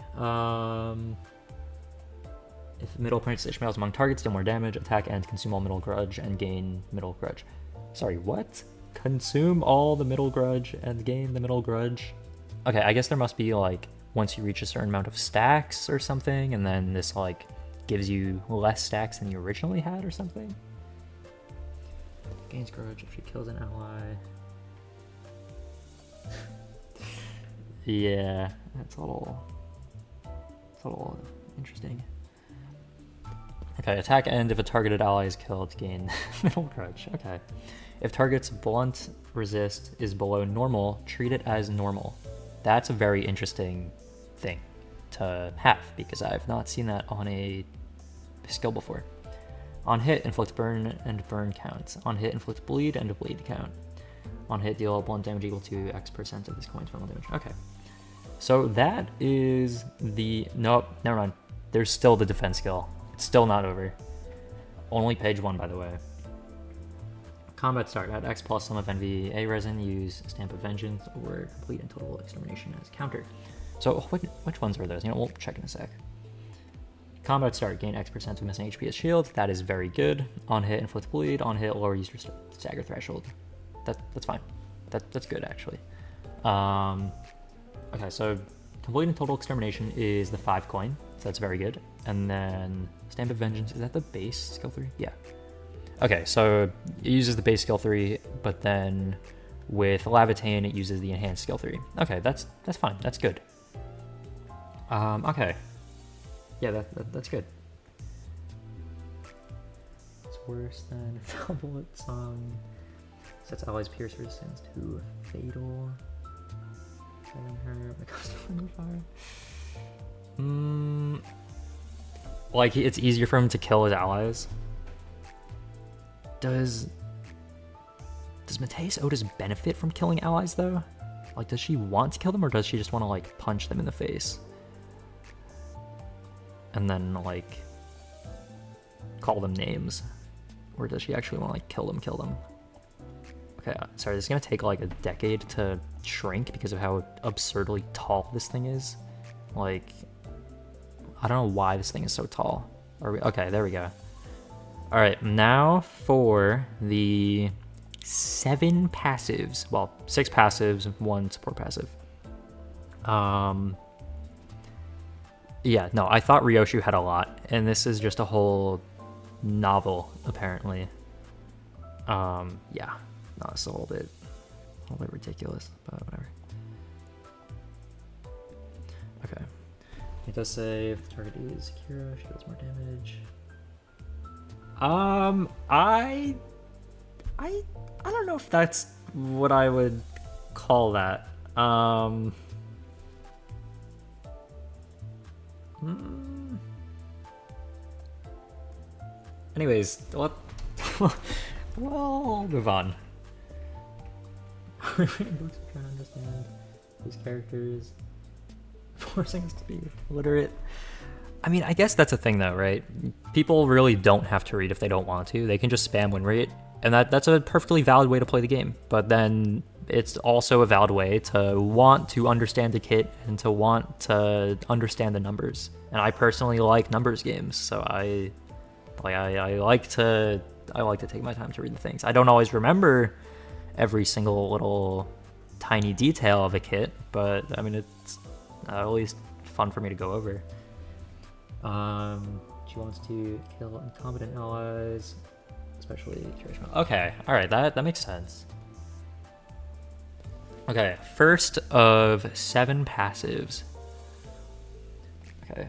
Speaker 1: If Middle Apprentice Ishmael is among targets, deal more damage, attack and consume all Middle Grudge and gain Middle Grudge. Sorry, what? Consume all the Middle Grudge and gain the Middle Grudge? Okay, I guess there must be like once you reach a certain amount of stacks or something, and then this like gives you less stacks than you originally had or something. Gains Grudge if she kills an ally. Yeah, that's a little interesting. Okay, attack end if a targeted ally is killed, gain Middle Grudge. Okay. If target's blunt resist is below normal, treat it as normal. That's a very interesting thing to have, because I've not seen that on a skill before. On hit, inflict burn and burn count. On hit, inflict bleed and bleed count. On hit, deal blunt damage equal to X% of this coin's final damage. Okay. So that is the... Nope, never mind. There's still the defense skill. It's still not over. Only page 1, by the way. Combat start. At X plus Sum of Envy, A resin, use Stamp of Vengeance, or complete and total extermination as counter. So which ones are those? You know, we'll check in a sec. Combat start. Gain X% of missing HP as shield. That is very good. On hit, inflict bleed. On hit, lower user stagger threshold. That's fine. That's good, actually. Okay, so complete and total extermination is the 5 coin, so that's very good. And then Stamp of Vengeance, is that the base skill 3? Yeah. Okay, so it uses the base skill 3, but then with Lavitain it uses the enhanced skill 3. Okay, that's fine. That's good. Okay. Yeah, that's good. It's worse than Foul Bullet Song. Sets allies pierce resistance to fatal. Killing her because of friendly fire. Like, it's easier for him to kill his allies. Does Mateus Otis benefit from killing allies though? Like, does she want to kill them, or does she just want to like punch them in the face? And then like call them names? Or does she actually want to like kill them? Okay, sorry, this is gonna take like a decade to shrink because of how absurdly tall this thing is. Like, I don't know why this thing is so tall. Okay, there we go. All right, now for the 7 passives. Well, 6 passives, 1 support passive. Yeah, no, I thought Ryoshu had a lot, and this is just a whole novel, apparently. Yeah, no, it's a little bit ridiculous, but whatever. Okay. It does say if the target is Kira, she deals more damage. I don't know if that's what I would call that. Anyways, what? Well, move on. Books are trying to understand these characters, forcing us to be literate. I mean, I guess that's a thing though, right? People really don't have to read if they don't want to. They can just spam win rate, and that's a perfectly valid way to play the game. But then it's also a valid way to want to understand the kit and to want to understand the numbers. And I personally like numbers games, so I like to take my time to read the things. I don't always remember every single little tiny detail of a kit, but I mean, it's at least fun for me to go over. She wants to kill incompetent allies, especially Kirishima. Okay, alright, that makes sense. Okay, first of 7 passives. Okay,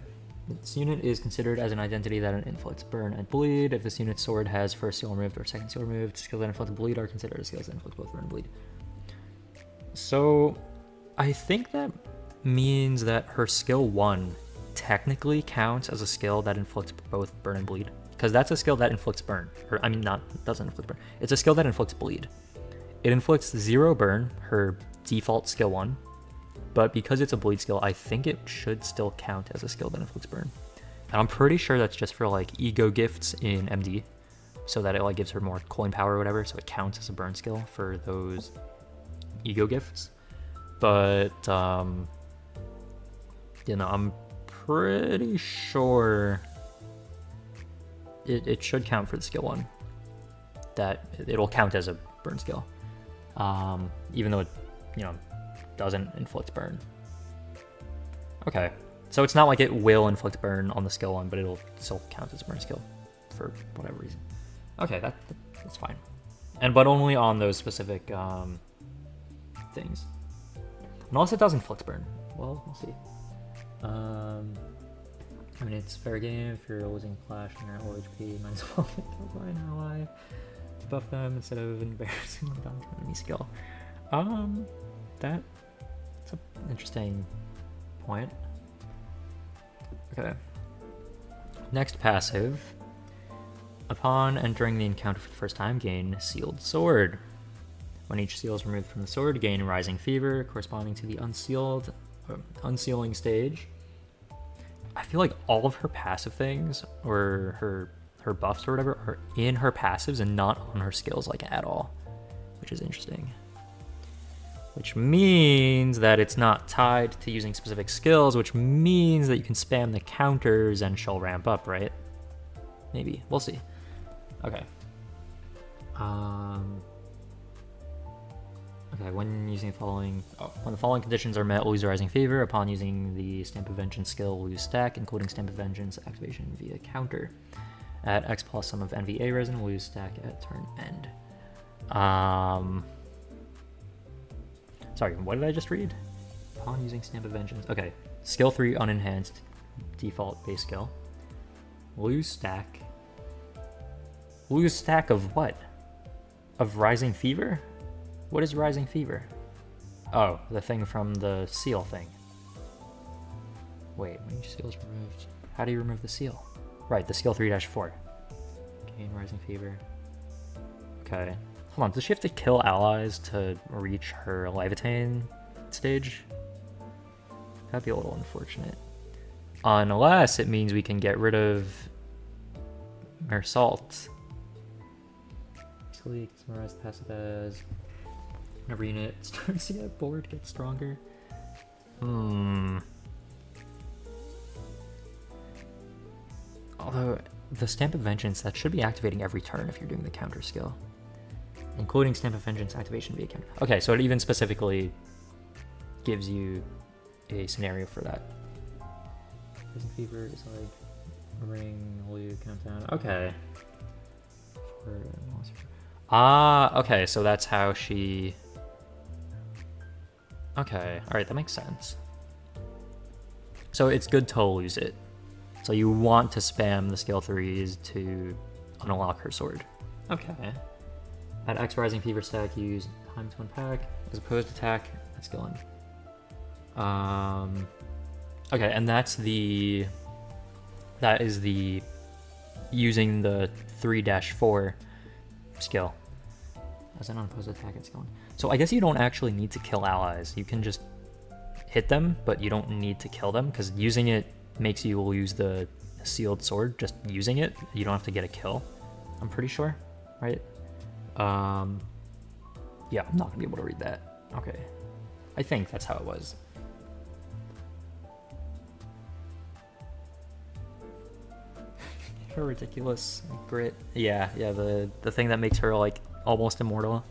Speaker 1: This unit is considered as an identity that inflicts burn and bleed. If this unit's sword has first skill removed or second skill removed, skills that inflict bleed are considered as skills that inflict both burn and bleed. So I think that means that her skill 1 technically counts as a skill that inflicts both burn and bleed. Because that's a skill that inflicts burn. Or, I mean, doesn't inflict burn. It's a skill that inflicts bleed. It inflicts 0 burn, her default skill 1. But because it's a bleed skill, I think it should still count as a skill that inflicts burn. And I'm pretty sure that's just for like ego gifts in MD, so that it like gives her more coin power or whatever, so it counts as a burn skill for those ego gifts. But you know, I'm pretty sure it should count for the skill 1. That it'll count as a burn skill, even though it, you know, doesn't inflict burn. Okay, so it's not like it will inflict burn on the skill 1, but it'll still count as a burn skill for whatever reason. Okay, that's fine. But only on those specific things. Unless it does inflict burn. Well, we'll see. I mean, it's fair game if you're losing Clash and you're at low HP, might as well get killed by an ally. Buff them instead of embarrassing them down to enemy skill. That's an interesting point. Okay. Next passive. Upon entering the encounter for the first time, gain Sealed Sword. When each seal is removed from the sword, gain Rising Fever, corresponding to the unsealing stage. I feel like all of her passive things, or her buffs or whatever, are in her passives and not on her skills like at all, which is interesting. Which means that it's not tied to using specific skills, which means that you can spam the counters and she'll ramp up, right? Maybe. We'll see. Okay. Okay, when using the following... Oh, when the following conditions are met, lose Rising Fever. Upon using the Stamp of Vengeance skill, lose stack, including Stamp of Vengeance activation via counter. At X plus sum of NVA resin, lose stack at turn end. Sorry, what did I just read? Upon using Stamp of Vengeance. Okay, skill 3 unenhanced, default base skill. Lose stack. Lose stack of what? Of Rising Fever? What is Rising Fever? Oh, the thing from the seal thing. Wait, when each seal is removed, how do you remove the seal? Right, the skill 3-4. Gain Rising Fever. Okay. Hold on, does she have to kill allies to reach her Leviatane stage? That'd be a little unfortunate. Unless it means we can get rid of Mersault. Sleek, summarize the passive as whenever unit starts to get bored, gets stronger. Although, the Stamp of Vengeance, that should be activating every turn if you're doing the counter skill. Including Stamp of Vengeance activation via counter. Okay, so it even specifically gives you a scenario for that. Prison Fever is like ring, Lu, countdown. Okay. Okay, so that's how she... Okay, alright, that makes sense. So it's good to lose it. So you want to spam the skill 3s to unlock her sword. Okay. At X Rising Fever stack, use time to unpack as opposed to attack at skill end. Okay, and that is the using the 3-4 skill as an unopposed attack at skill end. So I guess you don't actually need to kill allies. You can just hit them, but you don't need to kill them because using it makes you lose the sealed sword. Just using it, you don't have to get a kill. I'm pretty sure, right? Yeah, I'm not gonna be able to read that. Okay, I think that's how it was. Her ridiculous grit. Yeah, the thing that makes her like almost immortal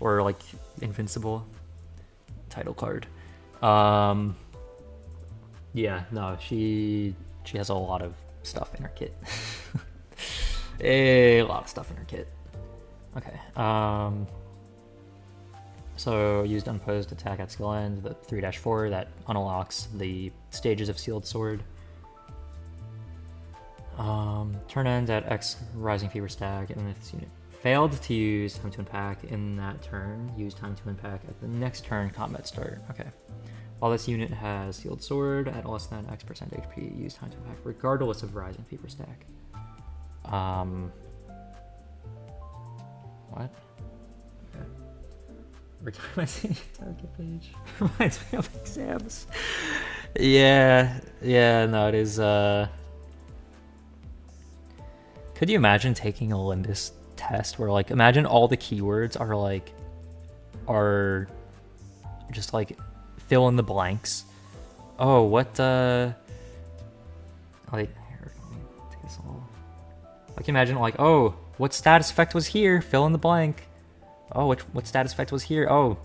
Speaker 1: or like invincible. Title card. Yeah, no, she has a lot of stuff in her kit. A lot of stuff in her kit. Okay. So used unopposed attack at skill end, the 3-4 that unlocks the stages of sealed sword. Turn end at X Rising Fever stack, and if this unit failed to use time to unpack in that turn, use time to unpack at the next turn combat start. Okay. While this unit has Sealed Sword at less than X% HP, use time to unpack regardless of Rising Fever stack. What? Okay. Every time I see a target page, reminds me of exams. Yeah, no, it is, Could you imagine taking a Limbus test where, like, imagine all the keywords are just, like, fill in the blanks. Oh, what, like, here, let me take this a little. Like, imagine, like, oh, what status effect was here? Fill in the blank. Oh, what status effect was here? Oh,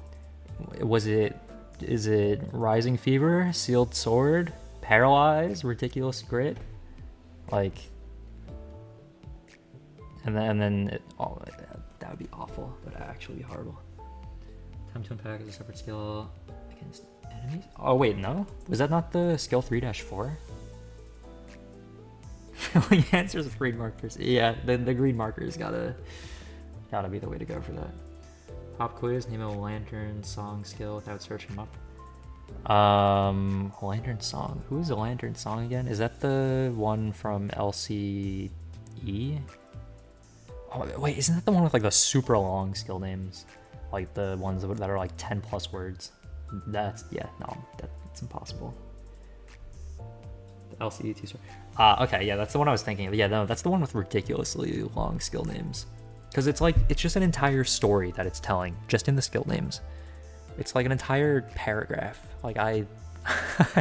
Speaker 1: is it Rising Fever, Sealed Sword, Paralyze, Ridiculous Grit? Like, and then that would be awful, but actually be horrible. Time to unpack is a separate skill against enemies. Oh wait, no? Was that not the skill 3-4? Filling answers with green markers. Yeah, the green markers gotta be the way to go for that. Pop quiz, name a lantern song skill without searching them up. Lantern song. Who is the lantern song again? Is that the one from LCE? Oh wait, isn't that the one with like the super long skill names? Like the ones that are like 10 plus words? That's impossible. The LCE 2-star. Okay, yeah, that's the one I was thinking of. Yeah, no, that's the one with ridiculously long skill names. Because it's just an entire story that it's telling, just in the skill names. It's like an entire paragraph. Like, I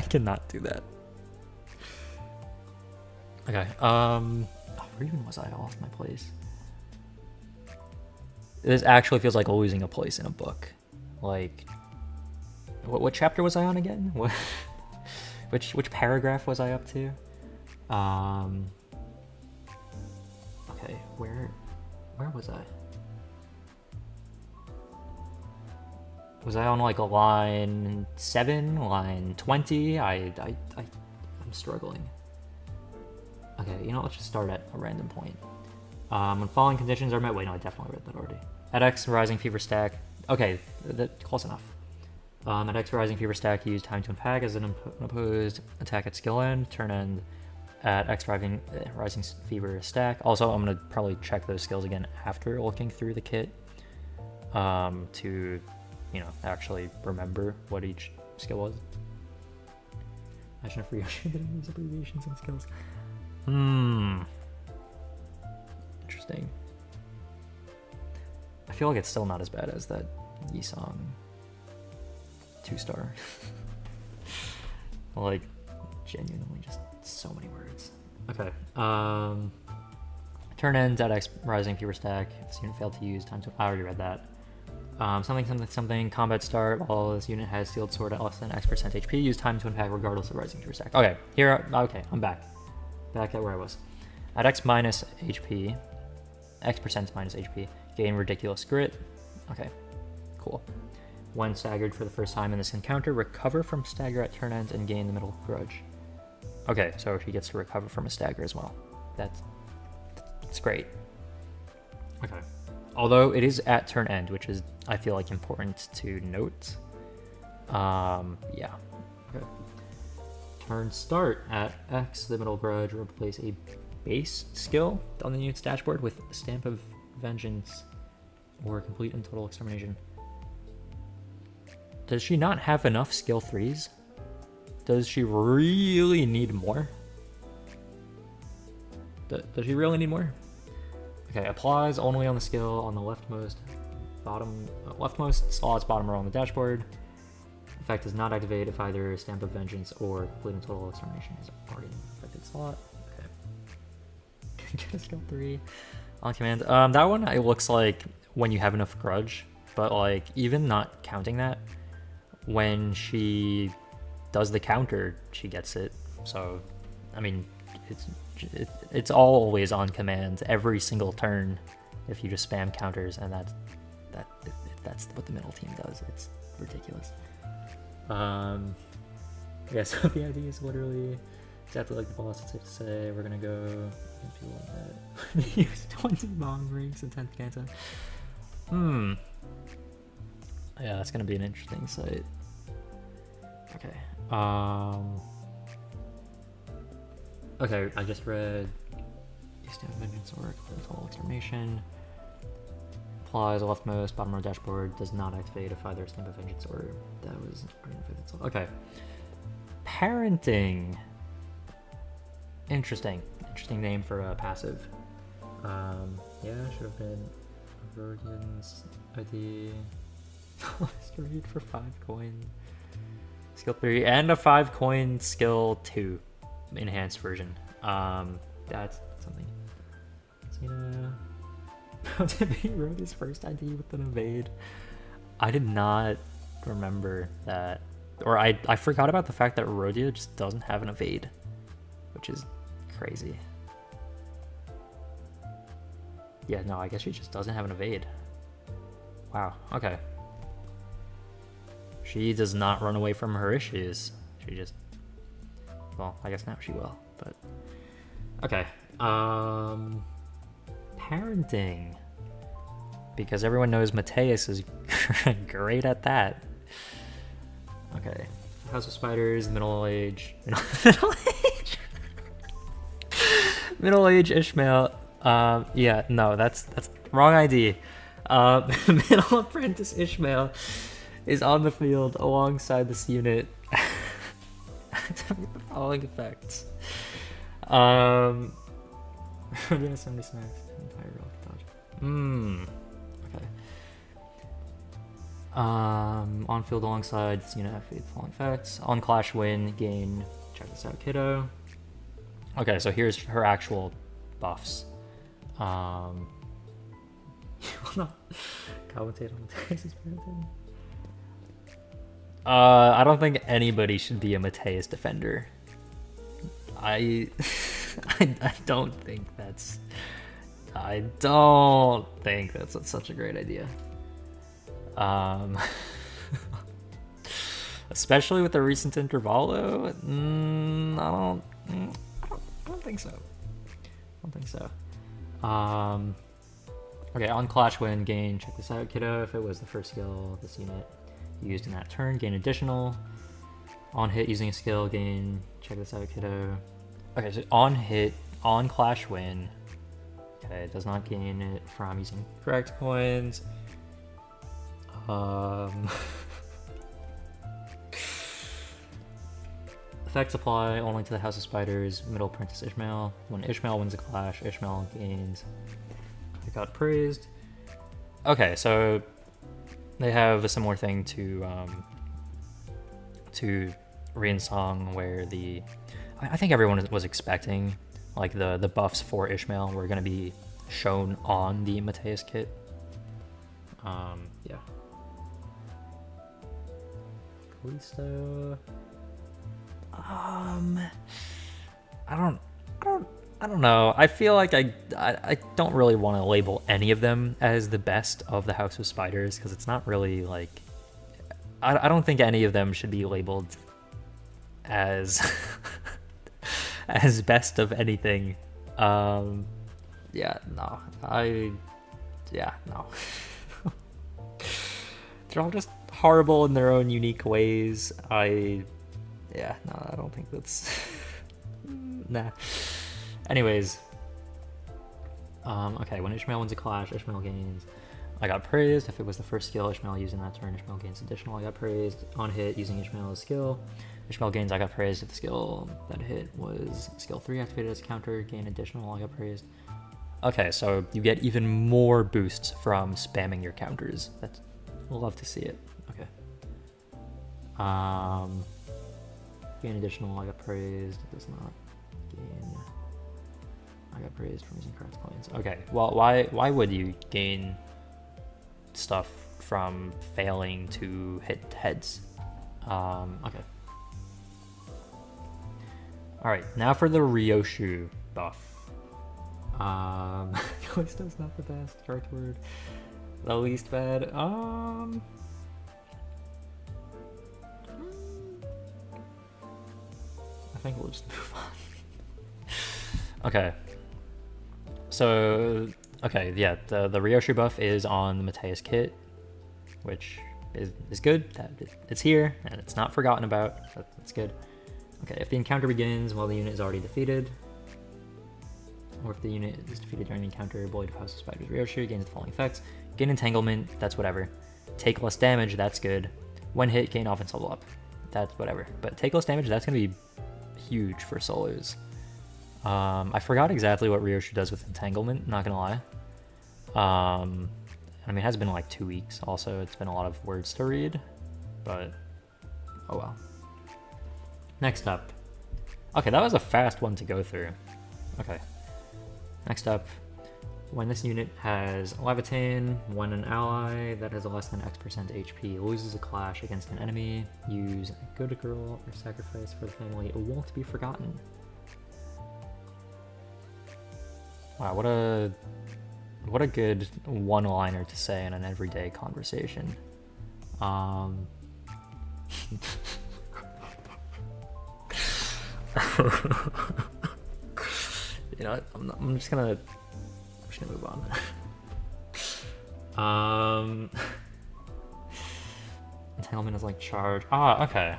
Speaker 1: cannot do that. Okay, where even was I? I lost my place. This actually feels like losing a place in a book. Like, what chapter was I on again? What, which paragraph was I up to? Okay, where was I? Was I on like a line 7, line 20? I'm struggling. Okay, you know, let's just start at a random point. When following conditions are met. Wait, no, I definitely read that already. At X Rising Fever stack. Okay, close enough. At X Rising Fever stack, use time to unpack as an opposed attack at skill end, turn end at X Rising Fever stack. Also, I'm gonna probably check those skills again after looking through the kit to, you know, actually remember what each skill was. Imagine if we actually didn't use abbreviations and skills. Interesting. I feel like it's still not as bad as that Yisong 2-star. Like, genuinely just so many words. Okay. Turn ends at X Rising Fever stack. If this unit failed to use time to... I already read that. Something, combat start. While this unit has Sealed Sword at less than X% HP, use time to unpack regardless of Rising Fever stack. Okay, okay, I'm back. Back at where I was. At X minus HP, X% minus HP, gain Ridiculous Grit. Okay, cool. When staggered for the first time in this encounter, recover from stagger at turn end and gain the Middle Grudge. Okay, so she gets to recover from a stagger as well. That's great. Okay. Although it is at turn end, which is, I feel like, important to note. Yeah. Okay. Turn start at X, the Middle Grudge, replace a base skill on the unit's dashboard with Stamp of Vengeance or Complete and Total Extermination. Does she not have enough skill 3s? Does she really need more? Does she really need more? Okay, applies only on the skill on the leftmost slots, bottom row on the dashboard. Effect does not activate if either Stamp of Vengeance or Complete and Total Extermination is already in the affected slot. Okay. Get a skill 3 on command. That one, it looks like when you have enough grudge, but like even not counting that, when she does the counter, she gets it. So, I mean, it's always on command every single turn if you just spam counters, and that's what the middle team does. It's ridiculous. Yeah, so the idea is literally Exactly like the boss, it's safe to say. We're gonna go. Use 20 bomb rings in 10th Canton. Yeah, that's gonna be an interesting sight. Okay. Okay, I just read. Used to have vengeance work. Total extermination. Applies leftmost, bottom row dashboard. Does not activate if either stamp of vengeance or that was. Okay. Parenting. Interesting name for a passive. Yeah, should have been Rodian's ID. Read for 5 coin. Skill 3 and a 5 coin skill 2 enhanced version. That's something. Cena. He wrote his first ID with an evade. I did not remember that, or I forgot about the fact that Rodia just doesn't have an evade, which is crazy. Yeah, no, I guess she just doesn't have an evade. Wow, okay. She does not run away from her issues. She just, well, I guess now she will, but okay. Parenting, because everyone knows Mateus is great at that. Okay, House of Spiders, middle age Ishmael. Yeah, no, that's wrong ID. Middle apprentice Ishmael is on the field alongside this unit. The following effects. Yeah, 70 snacks. Entire relic dodge. Okay. On field alongside this unit activate the following effects. On clash win, gain. Check this out, kiddo. Okay, so here's her actual buffs. You will not commentate on Mateus' parenting. I don't think anybody should be a Mateus defender. I don't think that's such a great idea. Especially with the recent intervallo. I don't think so. Okay, on clash win, gain. Check this out, kiddo. If it was the first skill of this unit used in that turn, gain additional. On hit using a skill, gain. Check this out, kiddo. Okay, so on hit, on clash win. Okay, it does not gain it from using correct coins. Effects apply only to the House of Spiders, Middle Apprentice Ishmael. When Ishmael wins a clash, Ishmael gains. I got praised. Okay, so they have a similar thing to Riensong, where I think everyone was expecting like the buffs for Ishmael were gonna be shown on the Mateus kit. Yeah. Callisto. I don't know. I feel like I don't really want to label any of them as the best of the House of Spiders, because it's not really like, I don't think any of them should be labeled as as best of anything. Yeah, no. No. They're all just horrible in their own unique ways. Yeah, no, I don't think that's nah. Anyways, okay, when Ishmael wins a clash, Ishmael gains. I got praised. If it was the first skill Ishmael used in that turn, Ishmael gains additional. I got praised. On hit, using Ishmael's skill, Ishmael gains. I got praised. If the skill that hit was skill 3 activated as a counter, gain additional. I got praised. Okay, so you get even more boosts from spamming your counters. That's, we'll love to see it. Okay. Gain additional. I got praised. It does not gain. I got praised from using correct coins. Okay, well, why would you gain stuff from failing to hit heads? Okay. Alright, now for the Ryoshu buff. Callisto's not the best. Correct word. The least bad. think we'll just move on. Okay. So, okay, yeah, the Ryoshi buff is on the Mateus kit, which is good. It's here, and it's not forgotten about. That's good. Okay, if the encounter begins while the unit is already defeated, or if the unit is defeated during the encounter, Blade of House of Spiders Ryoshi gains the following effects. Gain Entanglement, that's whatever. Take less damage, that's good. When hit, gain offense level up. That's whatever. But take less damage, that's going to be huge for solos. I forgot exactly what Ryoshi does with Entanglement, not going to lie. I mean, it has been like 2 weeks also. It's been a lot of words to read, but oh well. Next up. Okay, that was a fast one to go through. Okay. Next up, when this unit has Levitain, when an ally that has less than X% HP loses a clash against an enemy, use Good Girl or Sacrifice for the Family. It won't be forgotten. Wow, what a good one-liner to say in an everyday conversation. You know what? I'm just gonna move on. Entanglement is like charge. Ah, okay.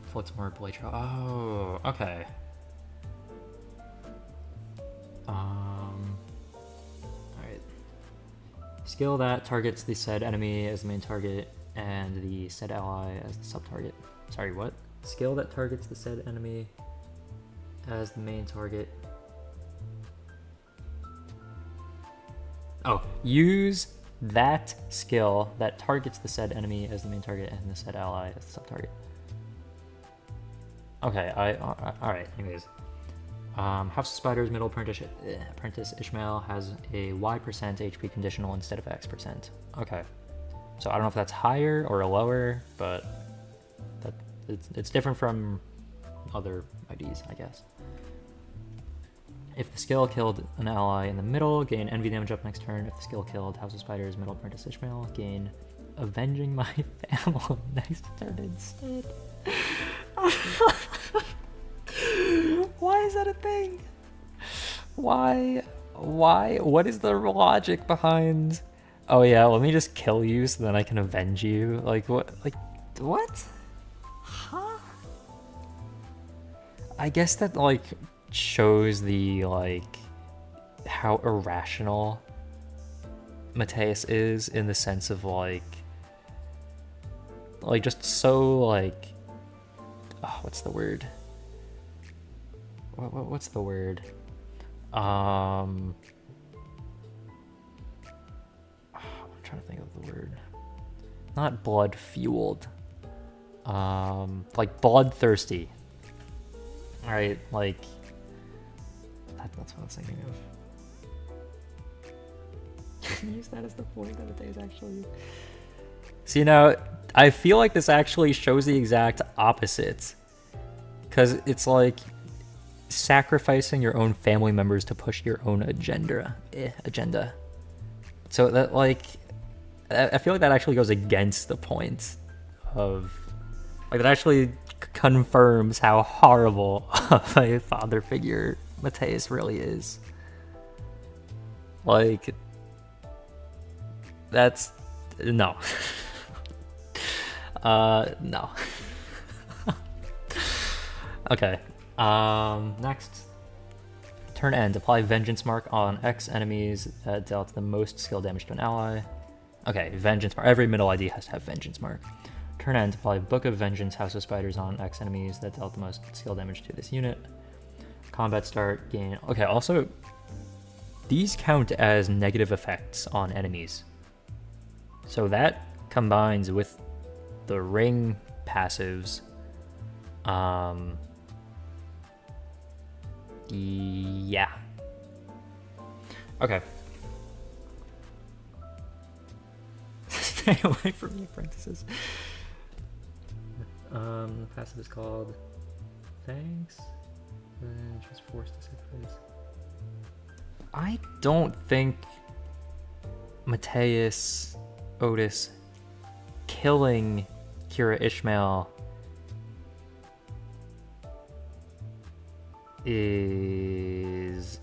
Speaker 1: Flicks more blade trail. Oh, okay. Alright. Skill that targets the said enemy as the main target and the said ally as the sub-target. Sorry, what? Skill that targets the said enemy as the main target. Oh, use that skill that targets the said enemy as the main target and the said ally as the sub-target. Okay, alright, anyways. House of Spiders Middle Apprentice Ishmael has a Y% HP conditional instead of X%. Okay. So I don't know if that's higher or lower, but it's different from other IDs, I guess. If the skill killed an ally in the middle, gain envy damage up next turn. If the skill killed House of Spiders Middle Apprentice Ishmael, gain Avenging My Family next turn instead. Why is that a thing? Why? What is the logic behind? Oh yeah, let me just kill you so then I can avenge you. Like what? What? Huh? I guess that like shows the like how irrational Mateus is in the sense of like just so like what's the word? What's the word? I'm trying to think of the word. Not blood fueled. Like bloodthirsty. Alright, like that's what I was thinking of. Use that as the point that it is actually. So I feel like this actually shows the exact opposite. Cause it's like sacrificing your own family members to push your own agenda. So that like I feel like that actually goes against the point of like that actually confirms how horrible of a father figure Mateus really is. Like that's no. No. Okay. Next. Turn end. Apply Vengeance Mark on X enemies that dealt the most skill damage to an ally. Okay, Vengeance Mark. Every middle ID has to have Vengeance Mark. Turn end. Apply Book of Vengeance House of Spiders on X enemies that dealt the most skill damage to this unit. Combat start. Gain. Okay, also, these count as negative effects on enemies. So that combines with the ring passives. Yeah. Okay. Stay away from the apprentices. Passive is called Thanks. Then she was forced to sacrifice. I don't think Mateus Otis killing Kira Ishmael is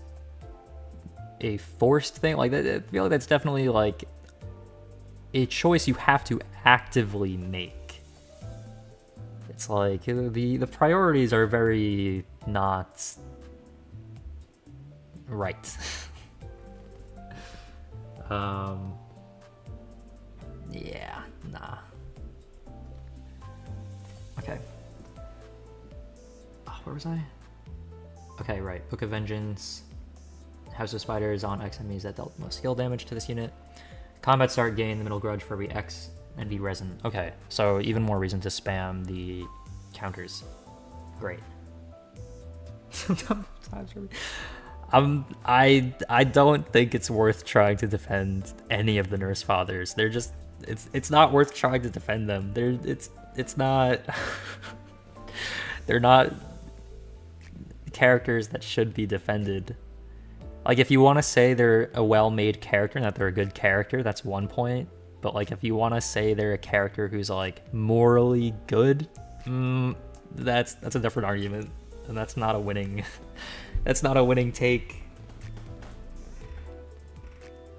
Speaker 1: a forced thing. Like, I feel like that's definitely like a choice you have to actively make. It's like the priorities are very not right. Yeah, nah. Okay. Oh, where was I? Okay, right. Book of Vengeance. House of Spiders on X enemies that dealt most skill damage to this unit. Combat start, gain the middle grudge for every X and V resin. Okay, so even more reason to spam the counters. Great. I don't think it's worth trying to defend any of the Nurse Fathers. They're just it's not worth trying to defend them. It's not they're not characters that should be defended. Like, if you want to say they're a well-made character and that they're a good character, that's one point. But like, if you want to say they're a character who's like morally good, that's a different argument, and that's not a winning that's not a winning take.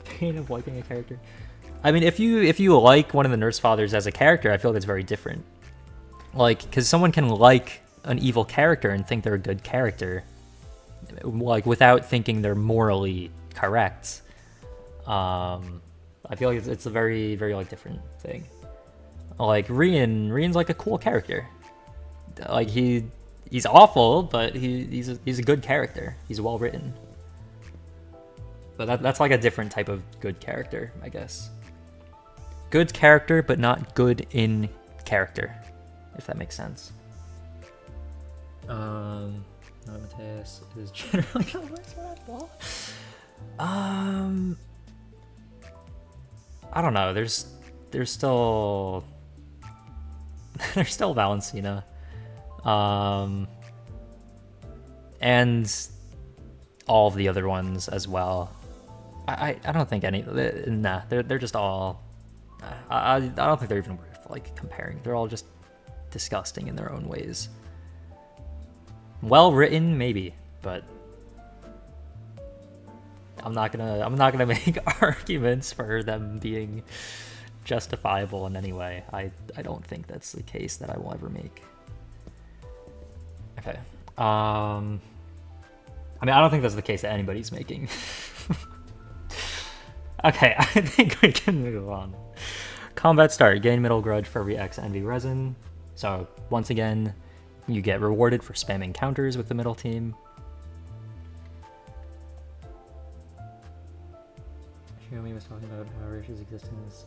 Speaker 1: Pain of liking a character. I mean, if you like one of the Nurse Fathers as a character, I feel like it's very different. Like, because someone can like an evil character and think they're a good character, like, without thinking they're morally correct. I feel like it's a very, very like different thing. Like, Rian's like a cool character. Like, he's awful, but he's a good character. He's well written. But that's like a different type of good character, I guess. Good character, but not good in character, if that makes sense. Mateus is generally gonna lose that ball. I don't know. There's still there's still Valencina, and all of the other ones as well. I don't think any. Nah, they're just all. I don't think they're even worth like comparing. They're all just disgusting in their own ways. Well written, maybe, but I'm not gonna make arguments for them being justifiable in any way. I don't think that's the case that I will ever make. Okay. I mean, I don't think that's the case that anybody's making. Okay, I think we can move on. Combat start. Gain middle grudge for every X envy resin. So once again, you get rewarded for spamming counters with the middle team. Xiaomi was talking about how Rishi's existence.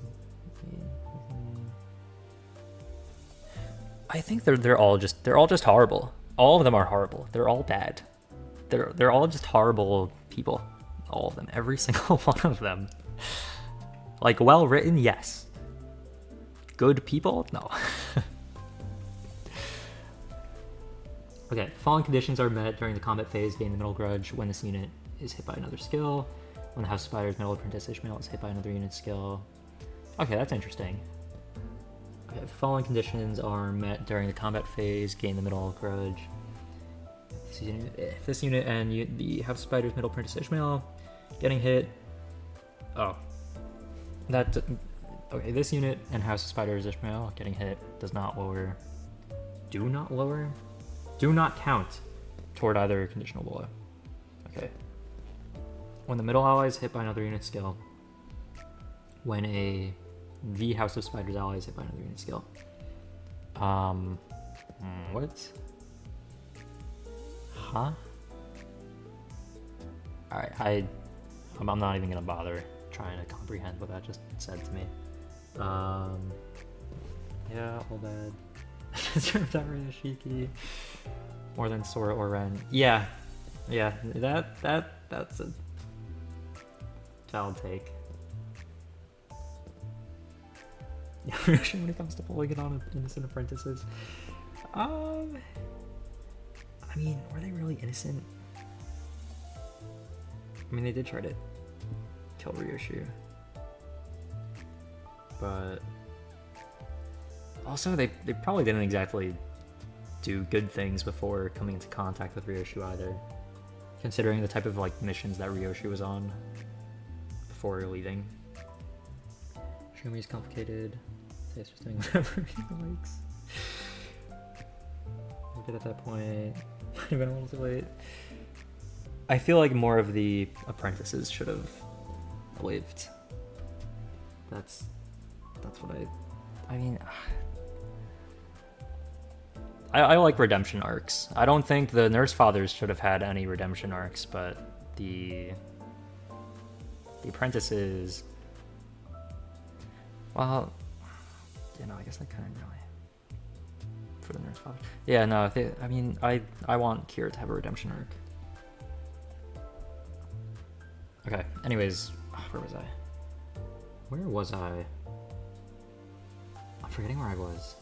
Speaker 1: I think they're all just horrible. All of them are horrible. They're all bad. They're all just horrible people. All of them. Every single one of them. Like, well written, yes. Good people? No. Okay, following conditions are met during the combat phase. Gain the middle grudge when this unit is hit by another skill. When the House of Spiders middle apprentice Ishmael is hit by another unit skill. Okay, that's interesting. Okay, the following conditions are met during the combat phase. Gain the middle grudge. If this unit and the House of Spiders middle apprentice Ishmael getting hit. Oh. That. Okay, this unit and House of Spiders Ishmael getting hit does not lower. Do not lower? Do not count toward either conditional below. Okay. When the middle ally is hit by another unit skill. When the House of Spiders ally is hit by another unit skill. What? Huh? Alright, I'm not even gonna bother trying to comprehend what that just said to me. Yeah, all bad. More than Sora or Ren. Yeah, that's a valid take. When it comes to pulling on innocent apprentices, I mean, were they really innocent? I mean, they did try to kill Ryoshu, but also they probably didn't exactly do good things before coming into contact with Ryoshi either. Considering the type of like missions that Ryoshi was on before leaving. Shumi's complicated. It's just doing whatever he likes. Maybe at that point, might have been a little too late. I feel like more of the apprentices should have lived. That's what I mean. I like redemption arcs. I don't think the Nurse Fathers should have had any redemption arcs, but the apprentices, well, you know, I guess I couldn't really for the Nurse Fathers. Yeah, no, I mean, I want Kira to have a redemption arc. Okay, anyways, where was I? Where was I? I'm forgetting where I was.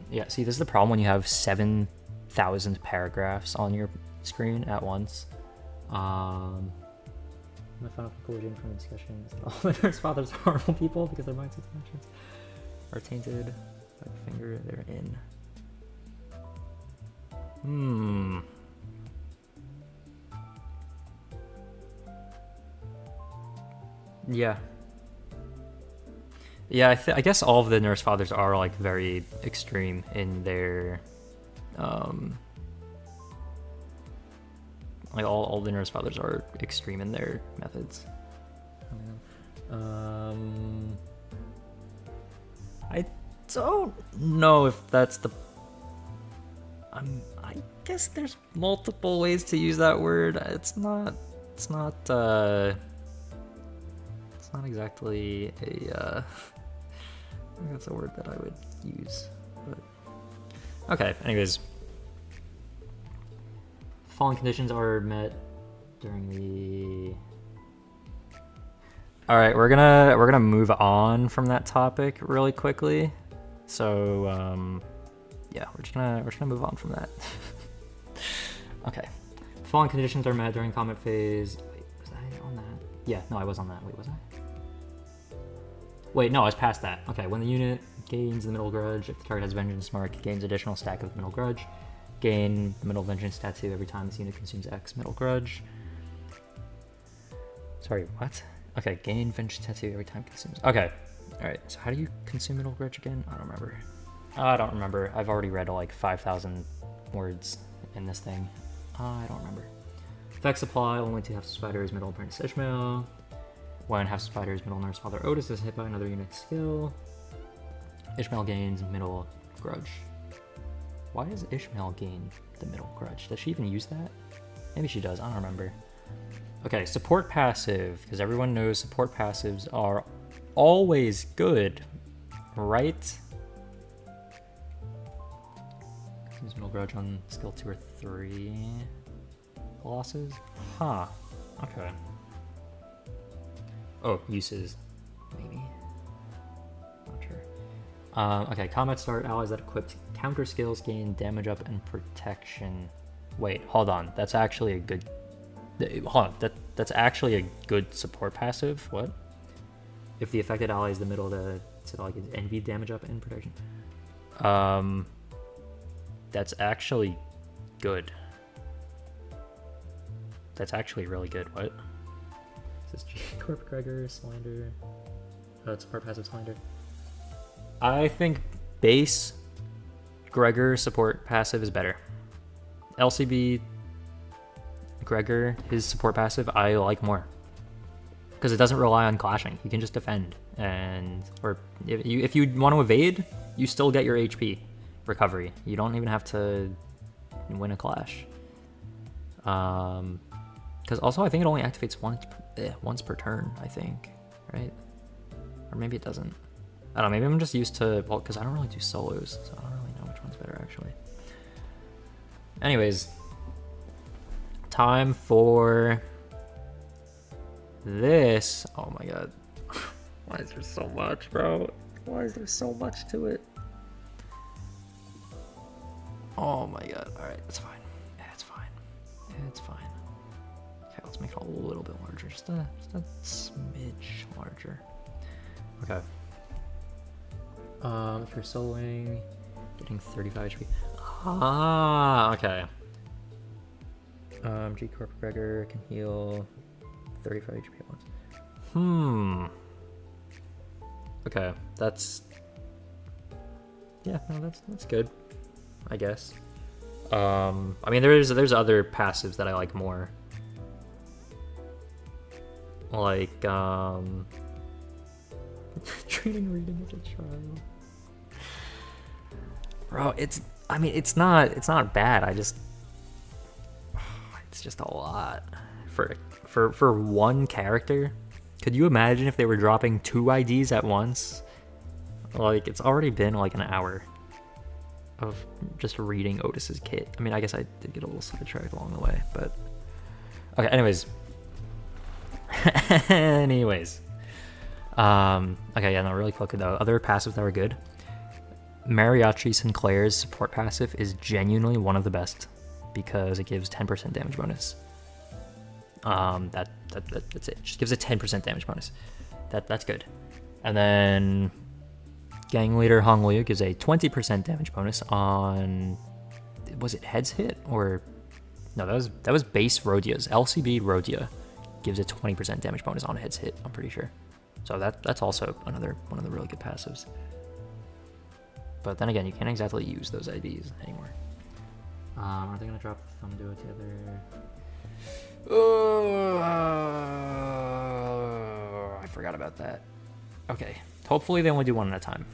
Speaker 1: Yeah, see, this is the problem when you have 7,000 paragraphs on your screen at once. My final conclusion from the discussion is that all the Nurse Fathers are horrible people because their mindsets and actions are tainted by the finger they're in. Yeah. Yeah, I guess all of the Nurse Fathers are like very extreme in their, like all the Nurse Fathers are extreme in their methods. I don't know if that's the. I guess there's multiple ways to use that word. It's not exactly a. I think that's a word that I would use, but okay. Anyways, following conditions are met during the. All right, we're gonna move on from that topic really quickly. So yeah, we're just gonna move on from that. Okay, following conditions are met during combat phase. Wait, was I on that? Yeah, no, I was on that. Wait, was I? Wait, no, I was past that. Okay, when the unit gains the Middle Grudge, if the target has Vengeance Mark, it gains additional stack of Middle Grudge. Gain the Middle Vengeance tattoo every time this unit consumes X Middle Grudge. Sorry, what? Okay, gain Vengeance tattoo every time it consumes. Okay, alright, so how do you consume Middle Grudge again? I don't remember. I don't remember. I've already read like 5,000 words in this thing. I don't remember. Effects apply only to Half Spider's Middle Apprentice Ishmael. When Half Spider's Middle Nurse Father Otis is hit by another unit skill, Ishmael gains Middle Grudge. Why does Ishmael gain the Middle Grudge? Does she even use that? Maybe she does, I don't remember. Okay, support passive, because everyone knows support passives are always good, right? Use Middle Grudge on skill 2 or 3 losses? Huh, okay. Oh, uses, maybe. Not sure. Okay, combat start. Allies that equipped counter skills gain damage up and protection. Wait, hold on. That's actually a good. Hold on. That's actually a good support passive. What? If the affected ally is the middle to like envy damage up and protection. That's actually good. That's actually really good. What? This G Corp Gregor, Slander. Support passive Slander. I think base Gregor support passive is better. LCB Gregor, his support passive, I like more. Because it doesn't rely on clashing. You can just defend. Or if you want to evade, you still get your HP recovery. You don't even have to win a clash. Because also I think it only activates once per turn, I think, right? Or maybe it doesn't. I don't know, maybe I'm just used to, well, because I don't really do solos, so I don't really know which one's better, actually. Anyways, time for this. Oh my god. Why is there so much, bro? Why is there so much to it? Oh my god. Alright, it's fine. It's fine. It's fine. Okay, let's make it a little bit larger. Just a smidge larger. Okay. If you're soloing, getting 35 HP. Ah, okay. G Corp Gregor can heal 35 HP at once. Okay, that's... Yeah, no, that's good, I guess. I mean, there's other passives that I like more. Like, training reading is a trial. Bro, it's not bad. It's just a lot for one character. Could you imagine if they were dropping 2 IDs at once? Like, it's already been like an hour of just reading Otis's kit. I mean, I guess I did get a little sidetracked along the way, but okay. Anyways. Okay, yeah, no, really quickly though. Other passives that were good. Mariachi Sinclair's support passive is genuinely one of the best because it gives 10% damage bonus. That's it. Just gives a 10% damage bonus. That's good. And then Gang Leader Hong Liu gives a 20% damage bonus on, was it heads hit or no? That was base Rodia's. LCB Rodia gives a 20% damage bonus on heads hit. I'm pretty sure. So that's also another one of the really good passives. But then again, you can't exactly use those IVs anymore. Are they gonna drop the thumb duo together? I forgot about that. Okay, hopefully they only do one at a time,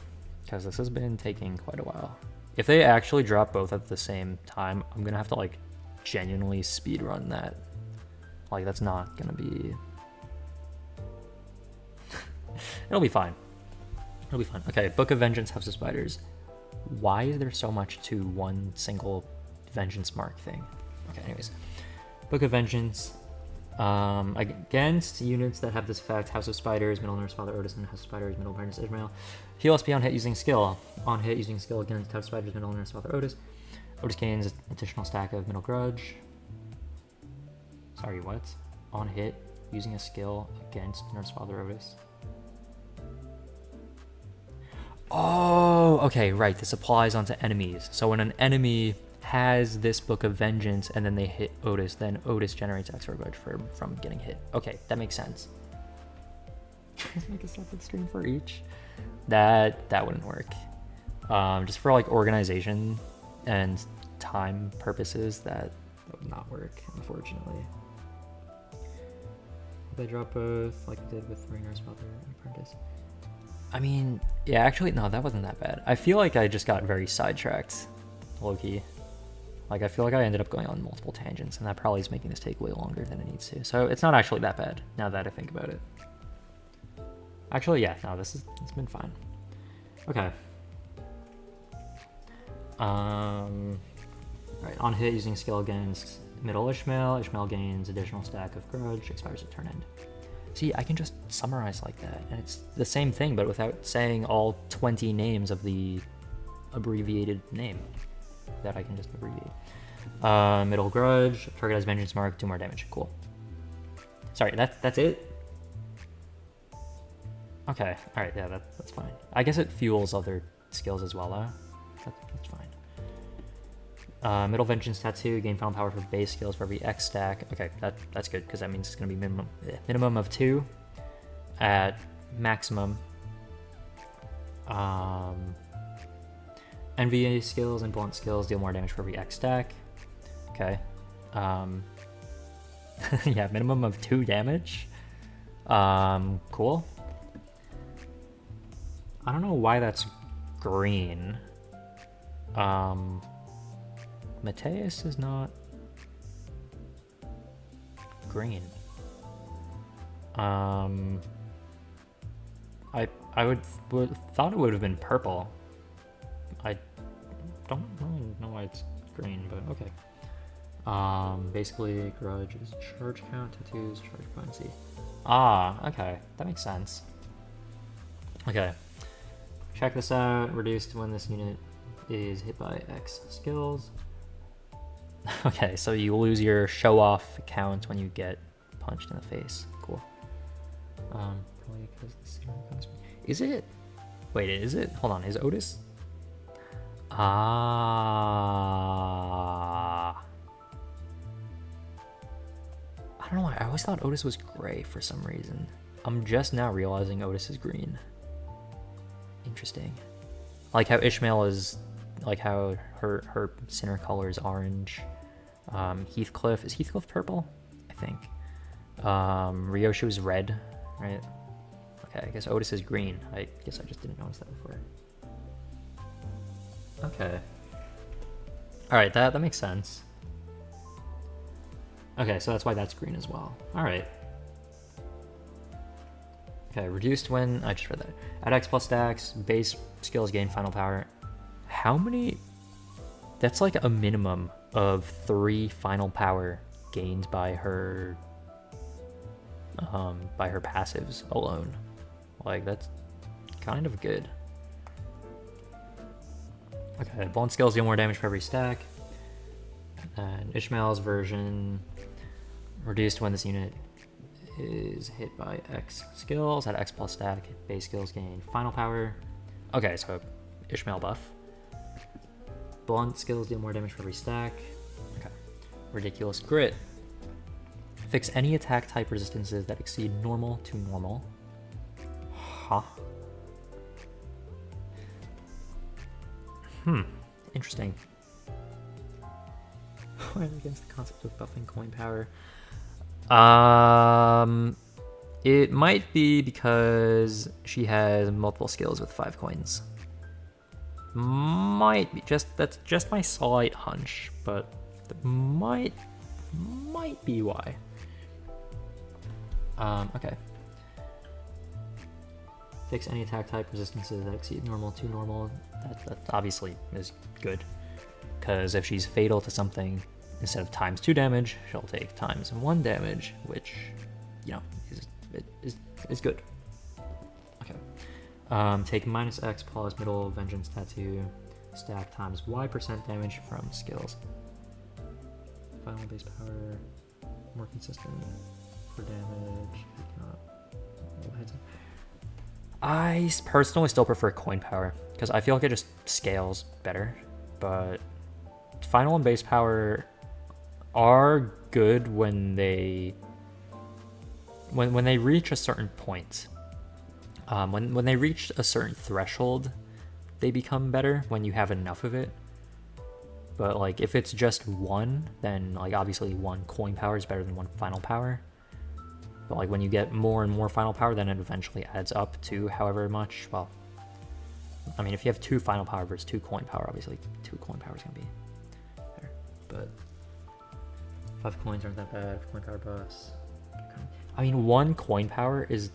Speaker 1: because this has been taking quite a while. If they actually drop both at the same time, I'm gonna have to like genuinely speedrun that. Like, that's not gonna be... It'll be fine. It'll be fine. Okay, Book of Vengeance, House of Spiders. Why is there so much to one single Vengeance mark thing? Okay, anyways. Book of Vengeance. Against units that have this effect, House of Spiders, Middle Nurse Father Otis, and House of Spiders, Middle Apprentice Ishmael. Heal SP on hit using skill. On hit using skill against House of Spiders, Middle Nurse Father Otis. Otis gains an additional stack of Middle Grudge. Sorry, what? On hit using a skill against Nurse Father Otis. Oh, okay, right. This applies onto enemies. So when an enemy has this Book of Vengeance and then they hit Otis, then Otis generates extra grudge from getting hit. Okay, that makes sense. Make a separate stream for each. That wouldn't work. Just for like organization and time purposes, that would not work, unfortunately. They drop both like they did with Ringer's Father and Apprentice. I mean, yeah, actually, no, that wasn't that bad. I feel like I just got very sidetracked, low-key. Like, I feel like I ended up going on multiple tangents, and that probably is making this take way longer than it needs to. So it's not actually that bad, now that I think about it. Actually, yeah, no, it's been fine. Okay. Right, on hit using skill against Middle Ishmael. Ishmael gains additional stack of grudge, expires at turn end. See, I can just summarize like that, and it's the same thing, but without saying all 20 names of the abbreviated name that I can just abbreviate. Middle Grudge, target has Vengeance Mark, 2 more damage. Cool. Sorry, that's it? Okay, alright, yeah, that's fine. I guess it fuels other skills as well, though. That's fine. Middle Vengeance Tattoo, gain final power for base skills for every X stack. Okay, that's good, because that means it's going to be minimum of 2 at maximum. NVA skills and blunt skills deal more damage for every X stack. Okay. Yeah, minimum of 2 damage. Cool. I don't know why that's green. Mateus is not green. I would thought it would have been purple. I don't really know why it's green, but okay. Basically, grudge is charge count, tattoos, charge potency. Ah, okay, that makes sense. Okay, check this out. Reduced when this unit is hit by X skills. Okay, so you lose your show off count when you get punched in the face. Cool. Probably because the serum comes. Is it? Wait, is it? Hold on, is Otis? Ah. I don't know why. I always thought Otis was gray for some reason. I'm just now realizing Otis is green. Interesting. Like how Ishmael is, like how her center color is orange. Heathcliff, is Heathcliff purple? I think. Ryoshu is red, right? Okay, I guess Otis is green. I guess I just didn't notice that before. Okay. Alright, that makes sense. Okay, so that's why that's green as well. Alright. Okay, reduced when... I just read that. Add X plus stacks, base skills gain final power. How many... That's like a minimum of 3 final power gained by her... passives alone. Like, that's kind of good. Okay, blunt skills deal more damage for every stack. And Ishmael's version... Reduced when this unit is hit by X skills, at X plus stack, base skills gain final power. Okay, so Ishmael buff. Blunt skills deal more damage for every stack. Okay. Ridiculous grit. Fix any attack type resistances that exceed normal to normal. Huh. Interesting. Went against the concept of buffing coin power. It might be because she has multiple skills with 5 coins. Might be that's just my slight hunch, but that might be why. Okay. Fix any attack type resistances that exceed normal to normal. That obviously is good, because if she's fatal to something, instead of ×2 damage, she'll take ×1 damage, which, you know, is good. Okay. Take -X plus middle vengeance tattoo, stack times Y% damage from skills. Final base power, more consistent for damage. I personally still prefer coin power, because I feel like it just scales better, but final and base power are good when they reach a certain point. When they reach a certain threshold, they become better when you have enough of it. But like if it's just 1, then like obviously 1 coin power is better than 1 final power. But like when you get more and more final power, then it eventually adds up to however much. Well, I mean, if you have 2 final power versus 2 coin power, obviously 2 coin power is gonna be better. But 5 coins aren't that bad. Coin power buffs. I mean, 1 coin power is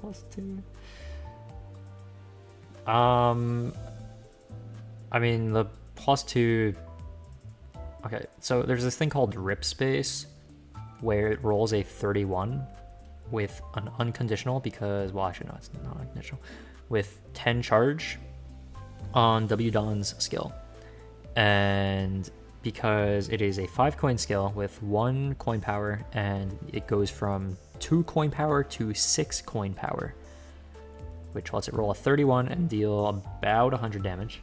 Speaker 1: +2. I mean, the +2. Okay, so there's this thing called rip space, where it rolls a 31 with an unconditional, because, well, actually, no, it's not unconditional, with 10 charge on W Don's skill. And because it is a 5 coin skill with 1 coin power, and it goes from 2 coin power to 6 coin power, which lets it roll a 31 and deal about 100 damage.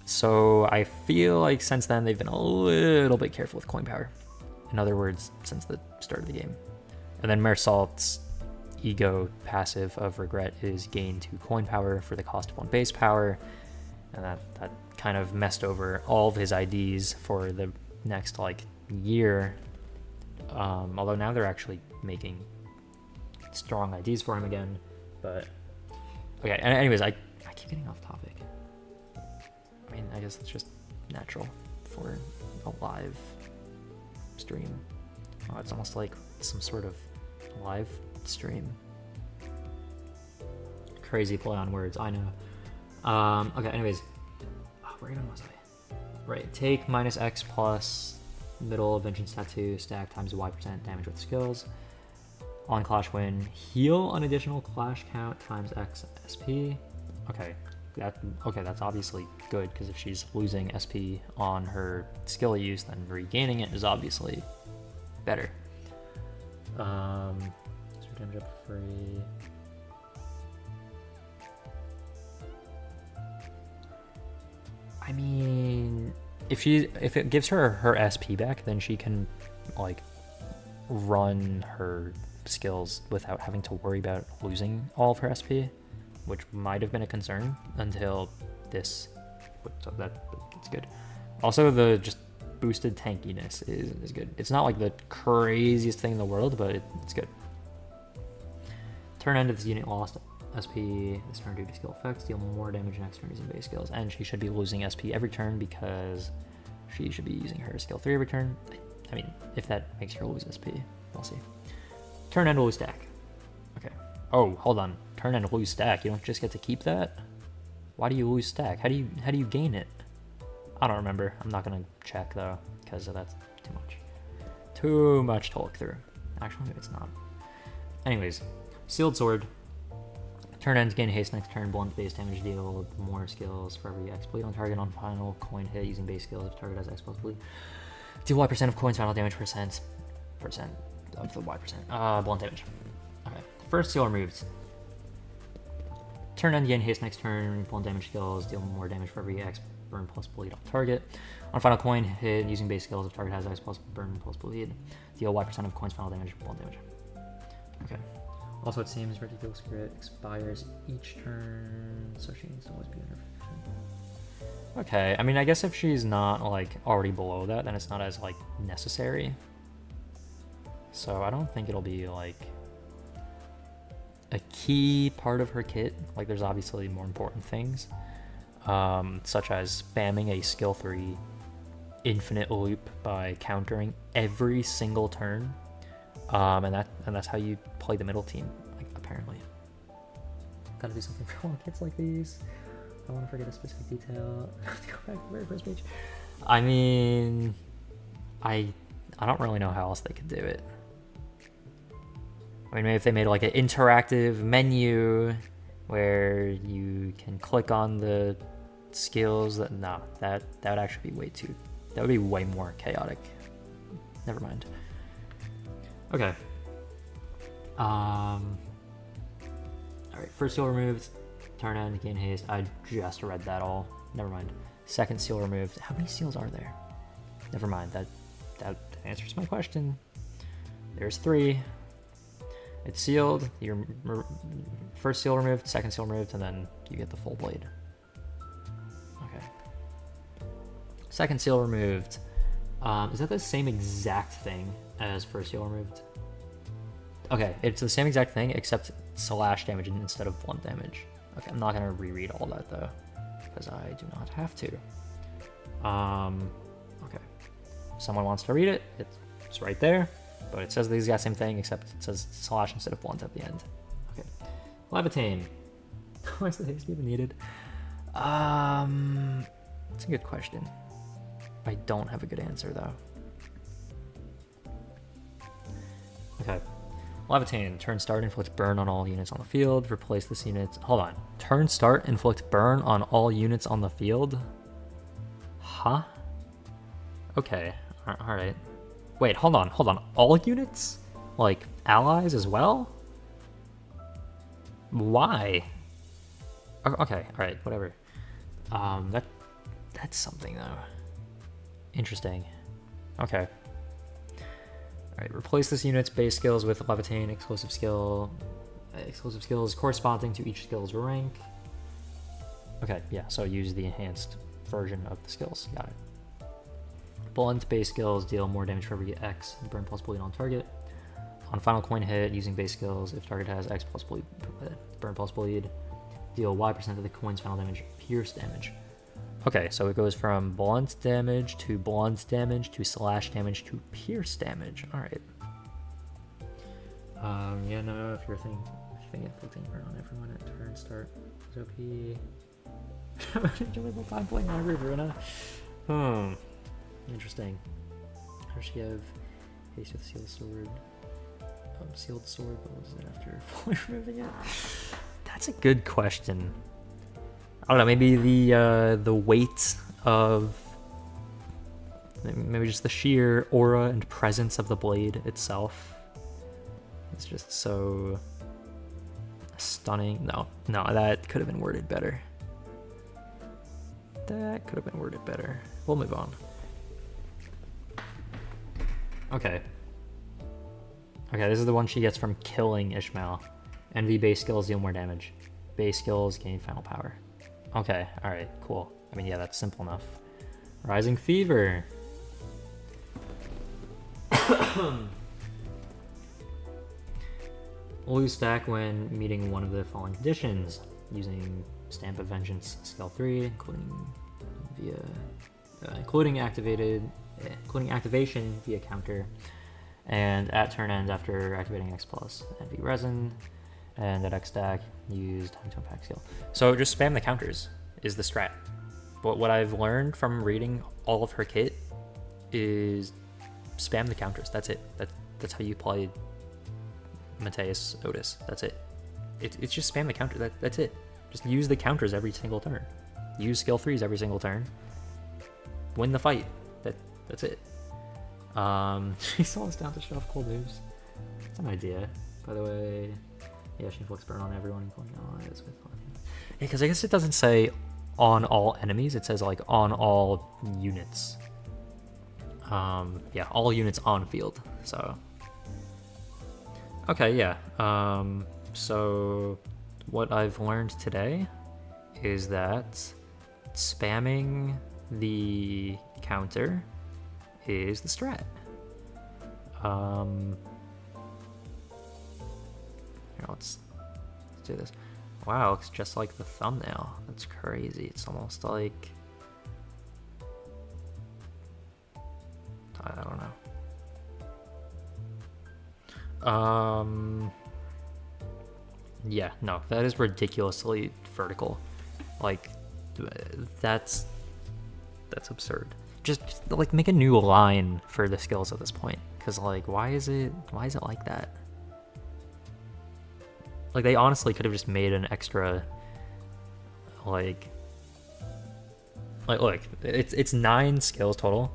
Speaker 1: So I feel like since then they've been a little bit careful with coin power. In other words, since the start of the game. And then Mersault's ego passive of regret is gain 2 coin power for the cost of 1 base power. And that kind of messed over all of his IDs for the next like year. Although now they're actually making strong IDs for him again. But okay, anyways, I keep getting off topic. I mean, I guess it's just natural for a live stream. Oh, it's almost like some sort of live stream. Crazy play on words, I know. Okay, anyways. Where even was I? Right, take -X plus middle vengeance tattoo, stack times Y% damage with skills. On clash win, heal an additional clash count times X SP. Okay, that's obviously good, because if she's losing SP on her skill use, then regaining it is obviously better. So damage up for free. I mean, if it gives her her SP back, then she can like run her skills without having to worry about losing all of her SP, which might have been a concern until this. So that's good. Also, the just boosted tankiness is good. It's not like the craziest thing in the world, but it's good. Turn end of this unit lost SP this turn due to skill effects. Deal more damage next turn using base skills, and she should be losing SP every turn because she should be using her skill 3 every turn. I mean, if that makes her lose SP, we'll see. Turn end lose stack. Okay. Oh, hold on. Turn end lose stack. You don't just get to keep that. Why do you lose stack? How do you gain it? I don't remember. I'm not gonna check though, because that's too much. Too much to look through. Actually, maybe it's not. Anyways, sealed sword. Turn ends gain haste next turn. Blunt base damage. Deal more skills for every X bleed on target on final coin hit using base skills. If target has X plus bleed, deal Y% of coins final damage percent of the Y%. Blunt damage. Okay. First seal removed. Turn end gain haste next turn. Blunt damage skills. Deal more damage for every X burn plus bleed on target. On final coin hit using base skills. If target has X plus burn plus bleed, deal Y% of coins final damage. Blunt damage. Okay. Also, it seems ridiculous crit expires each turn, so she needs to always be under protection. Okay, I mean, I guess if she's not like already below that, then it's not as like necessary. So I don't think it'll be like a key part of her kit. Like, there's obviously more important things, such as spamming a skill 3 infinite loop by countering every single turn. And that's how you play the middle team, like, apparently. Gotta do something for all kits like these. I want to forget a specific detail. I have to go back to the very first page. I mean, I don't really know how else they could do it. I mean, maybe if they made like an interactive menu where you can click on the skills. That would actually be that would be way more chaotic. Never mind. Okay. Alright, first seal removed, turn end, gain haste. I just read that all. Never mind. Second seal removed. How many seals are there? Never mind. That answers my question. There's 3. It's sealed. Your first seal removed, second seal removed, and then you get the full blade. Okay. Second seal removed. Is that the same exact thing as first seal removed? Okay, it's the same exact thing except slash damage instead of blunt damage. Okay, I'm not gonna reread all that though, because I do not have to. Okay. If someone wants to read it, it's right there, but it says the exact same thing except it says slash instead of blunt at the end. Okay. Levitate. Why is the haste even needed? That's a good question. I don't have a good answer though. Okay. Levitate. Turn start, inflict burn on all units on the field. Replace this unit. Hold on. Turn start, inflict burn on all units on the field? Huh? Okay. Alright. Wait, hold on. All units? Like, allies as well? Why? Okay, alright, whatever. That's something though. Interesting. Okay. Alright, replace this unit's base skills with Levitate explosive skills corresponding to each skill's rank. Okay, yeah, so use the enhanced version of the skills. Got it. Blunt base skills deal more damage for every X, burn plus bleed on target. On final coin hit, using base skills, if target has X plus bleed, burn plus bleed, deal Y% of the coin's final damage, pierce damage. Okay, so it goes from blunt damage to slash damage to pierce damage. Alright. Yeah, no, if you're thinking inflicting burn on everyone at turn start is OP. Enjoyable time playing my Runa. Interesting. How does she have haste with sealed sword? Sealed sword, but was it after fully removing it? That's a good question. I don't know, maybe the weight of, maybe just the sheer aura and presence of the blade itself is just so stunning. No, that could have been worded better. That could have been worded better. We'll move on. Okay. Okay, this is the one she gets from killing Ishmael. Envy base skills deal more damage. Base skills gain final power. Okay, alright, cool. I mean, yeah, that's simple enough. Rising Fever. Lose stack when meeting one of the following conditions. Using Stamp of Vengeance skill 3, including activation via counter, and at turn end after activating X plus Envy Resin, and at X stack use time to unpack skill. So just spam the counters is the strat. But what I've learned from reading all of her kit is spam the counters. That's it. That's how you play Mateus Otis. That's it. It's just spam the counter. That's it. Just use the counters every single turn. Use skill 3s every single turn. Win the fight. That's it. She saw us down to show off cool moves. That's an idea, by the way. Yeah, she inflicts burn on everyone, including allies. Yeah, because I guess it doesn't say on all enemies. It says like on all units. Yeah, all units on field. So. Okay, yeah. So what I've learned today is that spamming the counter is the strat. Here, let's do this. Wow, looks just like the thumbnail. That's crazy. It's almost like, I don't know. Yeah, no, that is ridiculously vertical. Like, that's absurd. Just like make a new line for the skills at this point, because like, why is it like that? Like, they honestly could have just made an extra, like look, it's 9 skills total.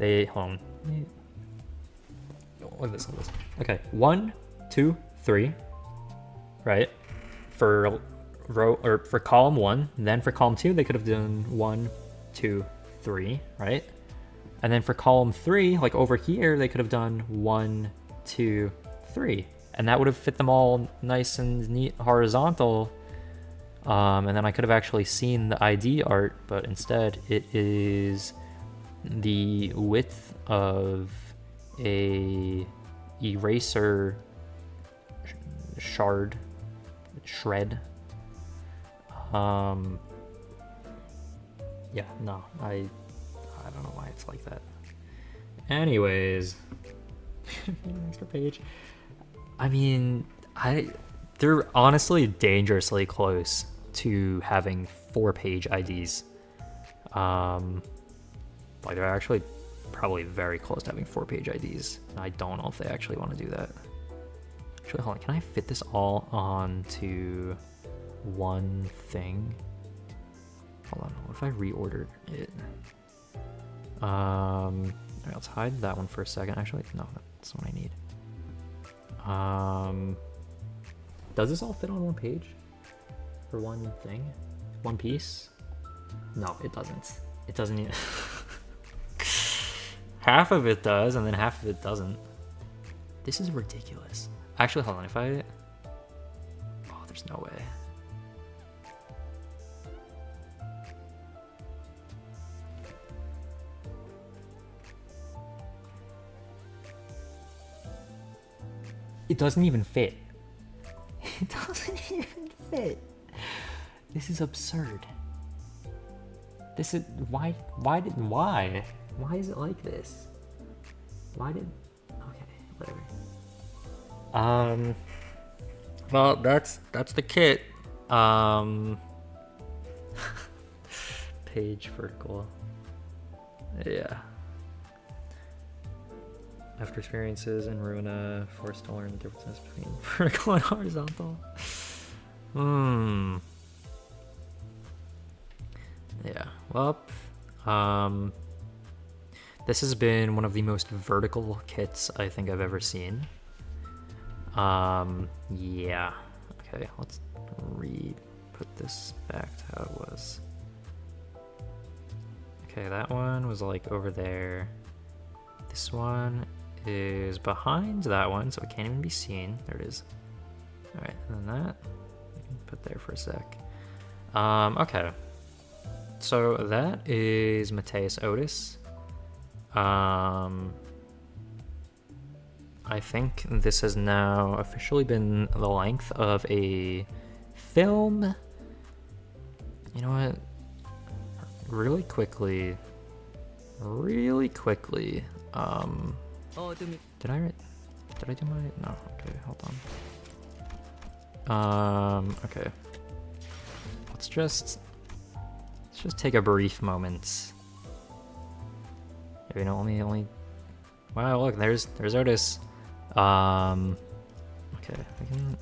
Speaker 1: Hold on. Look at this. Okay, 1, 2, 3. Right, for row or for column 1. Then for column 2, they could have done 1, 2, 3. Right, and then for column 3, like over here, they could have done 1, 2, 3, and that would have fit them all nice and neat horizontal. And then I could have actually seen the ID art, but instead it is the width of a eraser shred. Yeah, no, I don't know why it's like that. Anyways, an extra page. I mean, they're honestly dangerously close to having 4-page IDs. Like, they're actually probably very close to having 4-page IDs. I don't know if they actually want to do that. Actually, hold on, can I fit this all onto one thing? Hold on, what if I reordered it? Alright, let's hide that one for a second. Actually, no, that's what I need. Does this all fit on one page? For one thing? One piece? No, it doesn't. It doesn't even... Half of it does, and then half of it doesn't. This is ridiculous. Actually, hold on, if I... Oh, there's no way. It doesn't even fit. It doesn't even fit. This is absurd. This is... Why is it like this? Okay, whatever. Well, that's the kit. Page vertical. Yeah. After experiences in Ruina, forced to learn the differences between vertical and horizontal. Yeah, well, this has been one of the most vertical kits I think I've ever seen. Yeah. Okay, let's put this back to how it was. Okay, that one was like over there. This one is behind that one, so it can't even be seen. There it is. Alright, and then that you can put there for a sec. Okay. So that is Mateus Otis. I think this has now officially been the length of a film. You know what? Really quickly. Did I do my, no, okay, hold on. Okay. Let's just take a brief moment. You know, only, wow, look, there's Otis. Okay, I can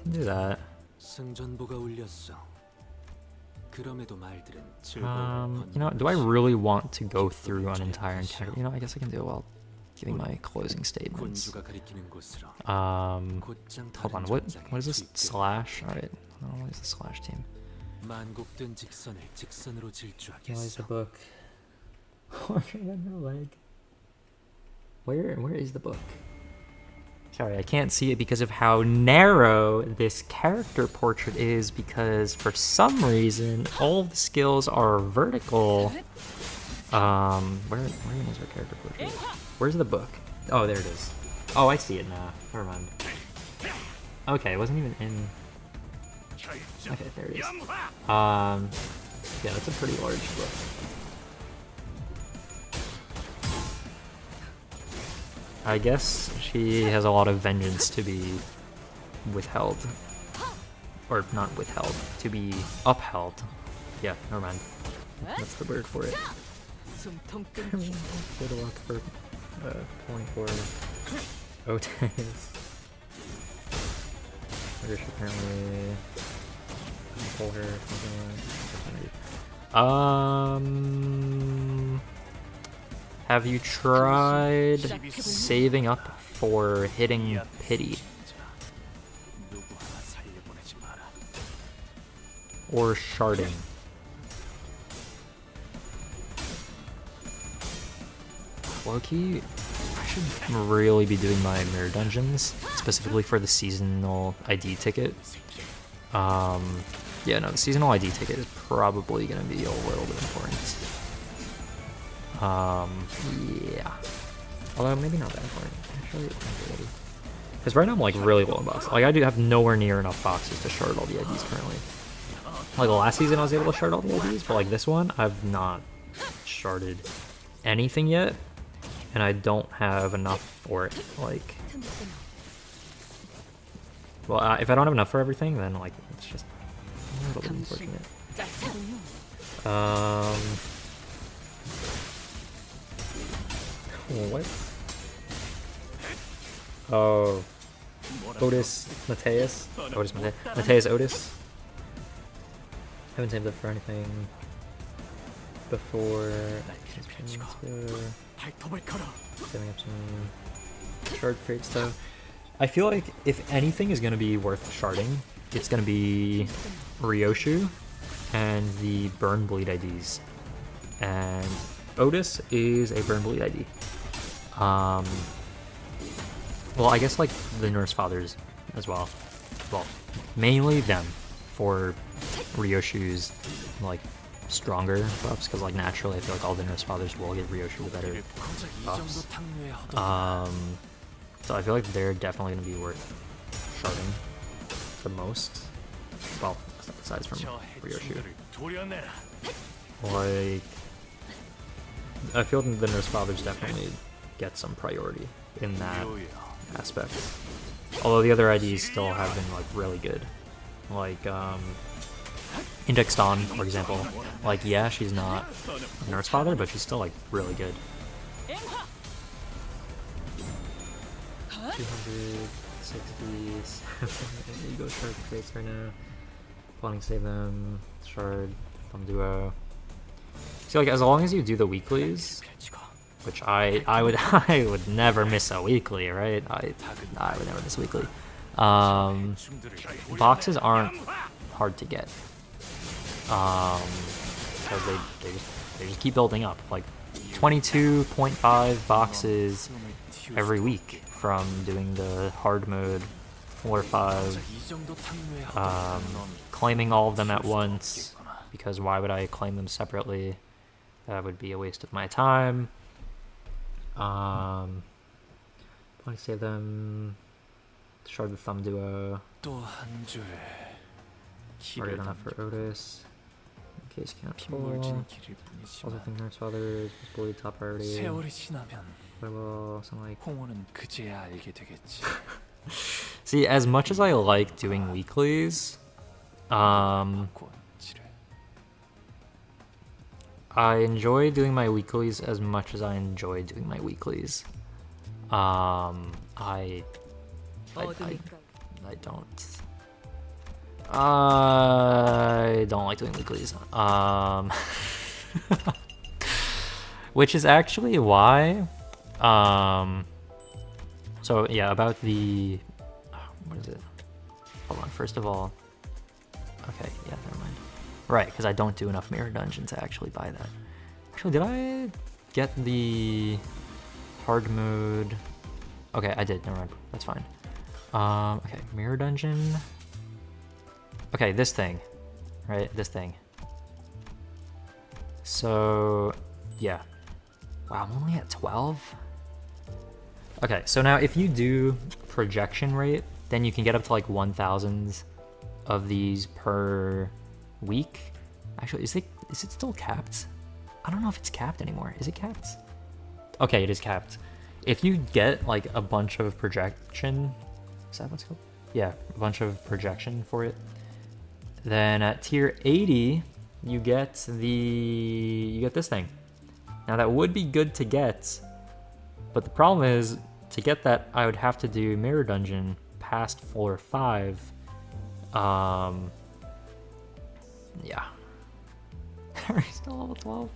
Speaker 1: do that. You know, do I really want to go through an entire encounter? You know, I guess I can do it while giving my closing statements. Hold on, what is this? Slash? Alright, what is the slash team? Analyze the book. Okay, I have no leg. Where is the book? Sorry, I can't see it because of how narrow this character portrait is, because for some reason all of the skills are vertical. Where is our character portrait? Where's the book? Oh, there it is. Oh, I see it now. Never mind. Okay, it wasn't even in. Okay, there it is. Yeah, that's a pretty large book. I guess she has a lot of vengeance to be withheld. Or not withheld, to be upheld. Yeah, never mind. That's the word for it. Good luck for 24 Otis. I guess apparently pull her something. Have you tried saving up for hitting pity? Or sharding? Low-key, I should really be doing my mirror dungeons, specifically for the seasonal ID ticket. Yeah, no, the seasonal ID ticket is probably going to be a little bit important. Yeah. Although maybe not that important. Actually, because right now I'm like really low in boxes. Like I do have nowhere near enough boxes to shard all the IDs currently. Like last season I was able to shard all the IDs, but like this one I've not sharded anything yet, and I don't have enough for it. Like, well, if I don't have enough for everything, then like it's just a little bit unfortunate. What? Oh, Otis Mateus. Mateus Otis. Haven't saved up for anything before. Saving up some shard crate stuff. I feel like if anything is gonna be worth sharding, it's gonna be Ryoshu and the Burn Bleed IDs. And Otis is a Burn Bleed ID. Well, I guess like the Nurse Fathers as well. Well, mainly them for Ryoshu's like stronger buffs, because like naturally I feel like all the Nurse Fathers will give Ryoshu the better buffs. So I feel like they're definitely going to be worth sharding the most. Well, aside from Ryoshu. Like, I feel like the Nurse Fathers definitely get some priority in that aspect. Although the other IDs still have been like really good. Like Index Dawn, for example. Like, yeah, she's not a Nurse Father, but she's still like really good. 260 Ego Shard crates right now. Planning to save them. Shard, Thumb Duo. So like, as long as you do the weeklies, which I would never miss a weekly, right? I would never miss a weekly. Boxes aren't hard to get. Because they just keep building up. Like 22.5 boxes every week from doing the hard mode 4 or 5, claiming all of them at once, because why would I claim them separately? That would be a waste of my time. Want to save them. Shard the Thumb Duo. Already enough for Otis. In case can't pull. Also think Nurse Father is probably top priority. Well, something like. See, as much as I like doing weeklies, I enjoy doing my weeklies as much as I enjoy doing my weeklies. I don't like doing weeklies. Which is actually why. So yeah, about the what is it? Hold on. First of all, okay, yeah, never mind. Right, because I don't do enough Mirror Dungeon to actually buy that. Actually, did I get the hard mode? Okay, I did. Never mind. That's fine. Okay, Mirror Dungeon. Okay, this thing. Right, this thing. So, yeah. Wow, I'm only at 12? Okay, so now if you do projection rate, then you can get up to like 1,000 of these per week. Actually, is it still capped? I don't know if it's capped anymore. Is it capped? Okay, it is capped. If you get like a bunch of projection, is that what's called? Yeah, a bunch of projection for it. Then at tier 80, you get this thing. Now that would be good to get, but the problem is to get that I would have to do Mirror Dungeon past 4 or 5. Yeah. Are you still level 12?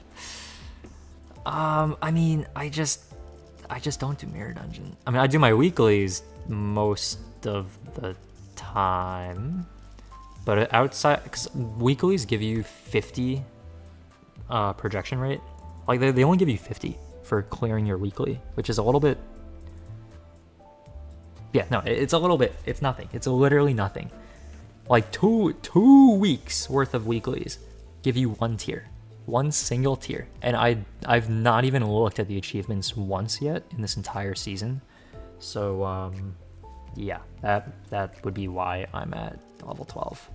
Speaker 1: I mean, I just don't do Mirror Dungeon. I mean, I do my weeklies most of the time, but outside, because weeklies give you 50 projection rate. Like they only give you 50 for clearing your weekly, which is a little bit. Yeah, no, it's a little bit. It's nothing. It's literally nothing. Like two weeks worth of weeklies give you one tier, one single tier, and I've not even looked at the achievements once yet in this entire season. So yeah, that would be why I'm at level 12.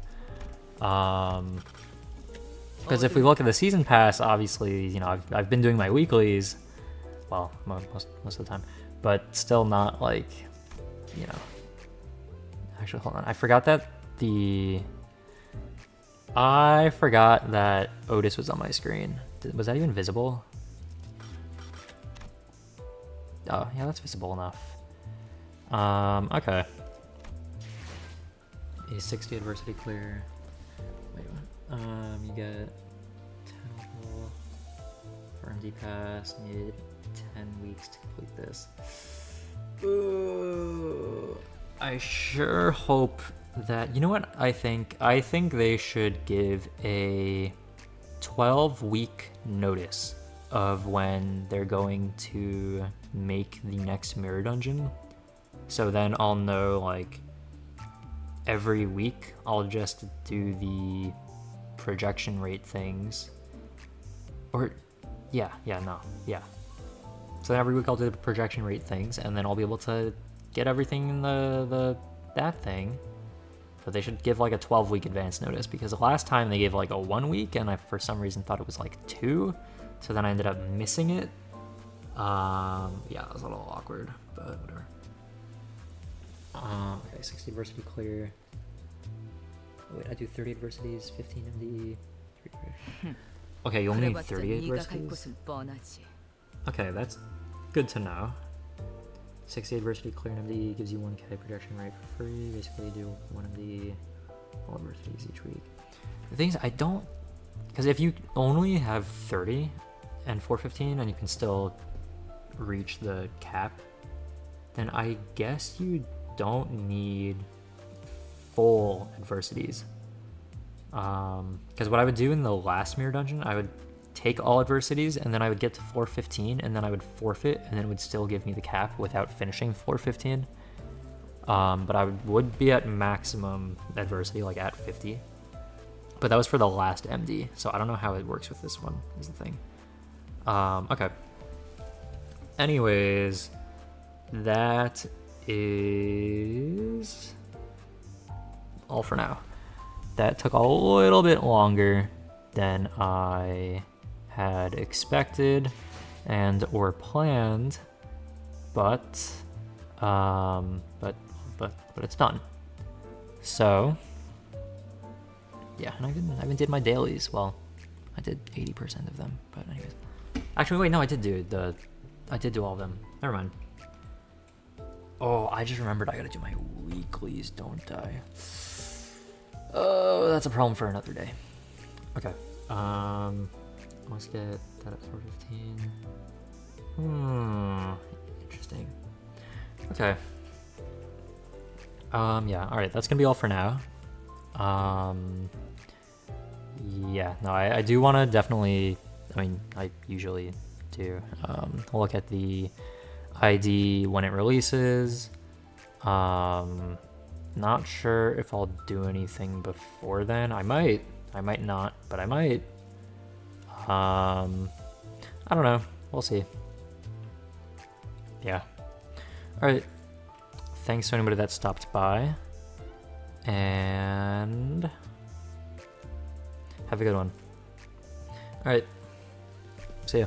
Speaker 1: Because if we look at the season pass, obviously, you know, I've been doing my weeklies, well, most of the time, but still not like, you know. Actually, hold on, I forgot that Otis was on my screen. Was that even visible? Oh, yeah, that's visible enough. Okay. A 60 adversity clear. Wait, what? You get 10 level for MD pass. Need 10 weeks to complete this. Ooh, I sure hope that, you know what I think? I think they should give a 12-week notice of when they're going to make the next Mirror Dungeon. So then I'll know, like, every week I'll just do the projection rate things. Or, yeah. So then every week I'll do the projection rate things, and then I'll be able to get everything in that thing. But they should give like a 12-week advance notice, because the last time they gave like a 1 week, and I for some reason thought it was like 2, so then I ended up missing it. Yeah, that was a little awkward, but whatever. Okay, 60 adversity clear. Oh, wait, I do 30 adversities, 15 MD, 3. Okay, you only need 30 adversities? Okay, that's good to know. 60 adversity clear in MD gives you 1k projection rate for free. Basically, you do 1 MD, all adversities each week. The thing is, I don't, because if you only have 30 and 415 and you can still reach the cap, then I guess you don't need full adversities. Because what I would do in the last Mirror Dungeon, I would take all adversities, and then I would get to floor 15, and then I would forfeit, and then it would still give me the cap without finishing floor 15. But I would be at maximum adversity, like at 50. But that was for the last MD, so I don't know how it works with this one, is the thing. Okay. Anyways, that is all for now. That took a little bit longer than I had expected and or planned, but it's done. So yeah, and I even did my dailies. Well, I did 80% of them, but anyways. Actually, wait, no, I did do all of them. Never mind. Oh, I just remembered I gotta do my weeklies, don't I? Oh, that's a problem for another day. Okay. Let's get that at 4:15. Interesting. Okay. Yeah, alright, that's gonna be all for now. Yeah, no, I do want to definitely, I mean, I usually do, look at the ID when it releases. Not sure if I'll do anything before then. I might not, but I might. I don't know, we'll see. Yeah. Alright, thanks to anybody that stopped by, and have a good one. Alright, see ya.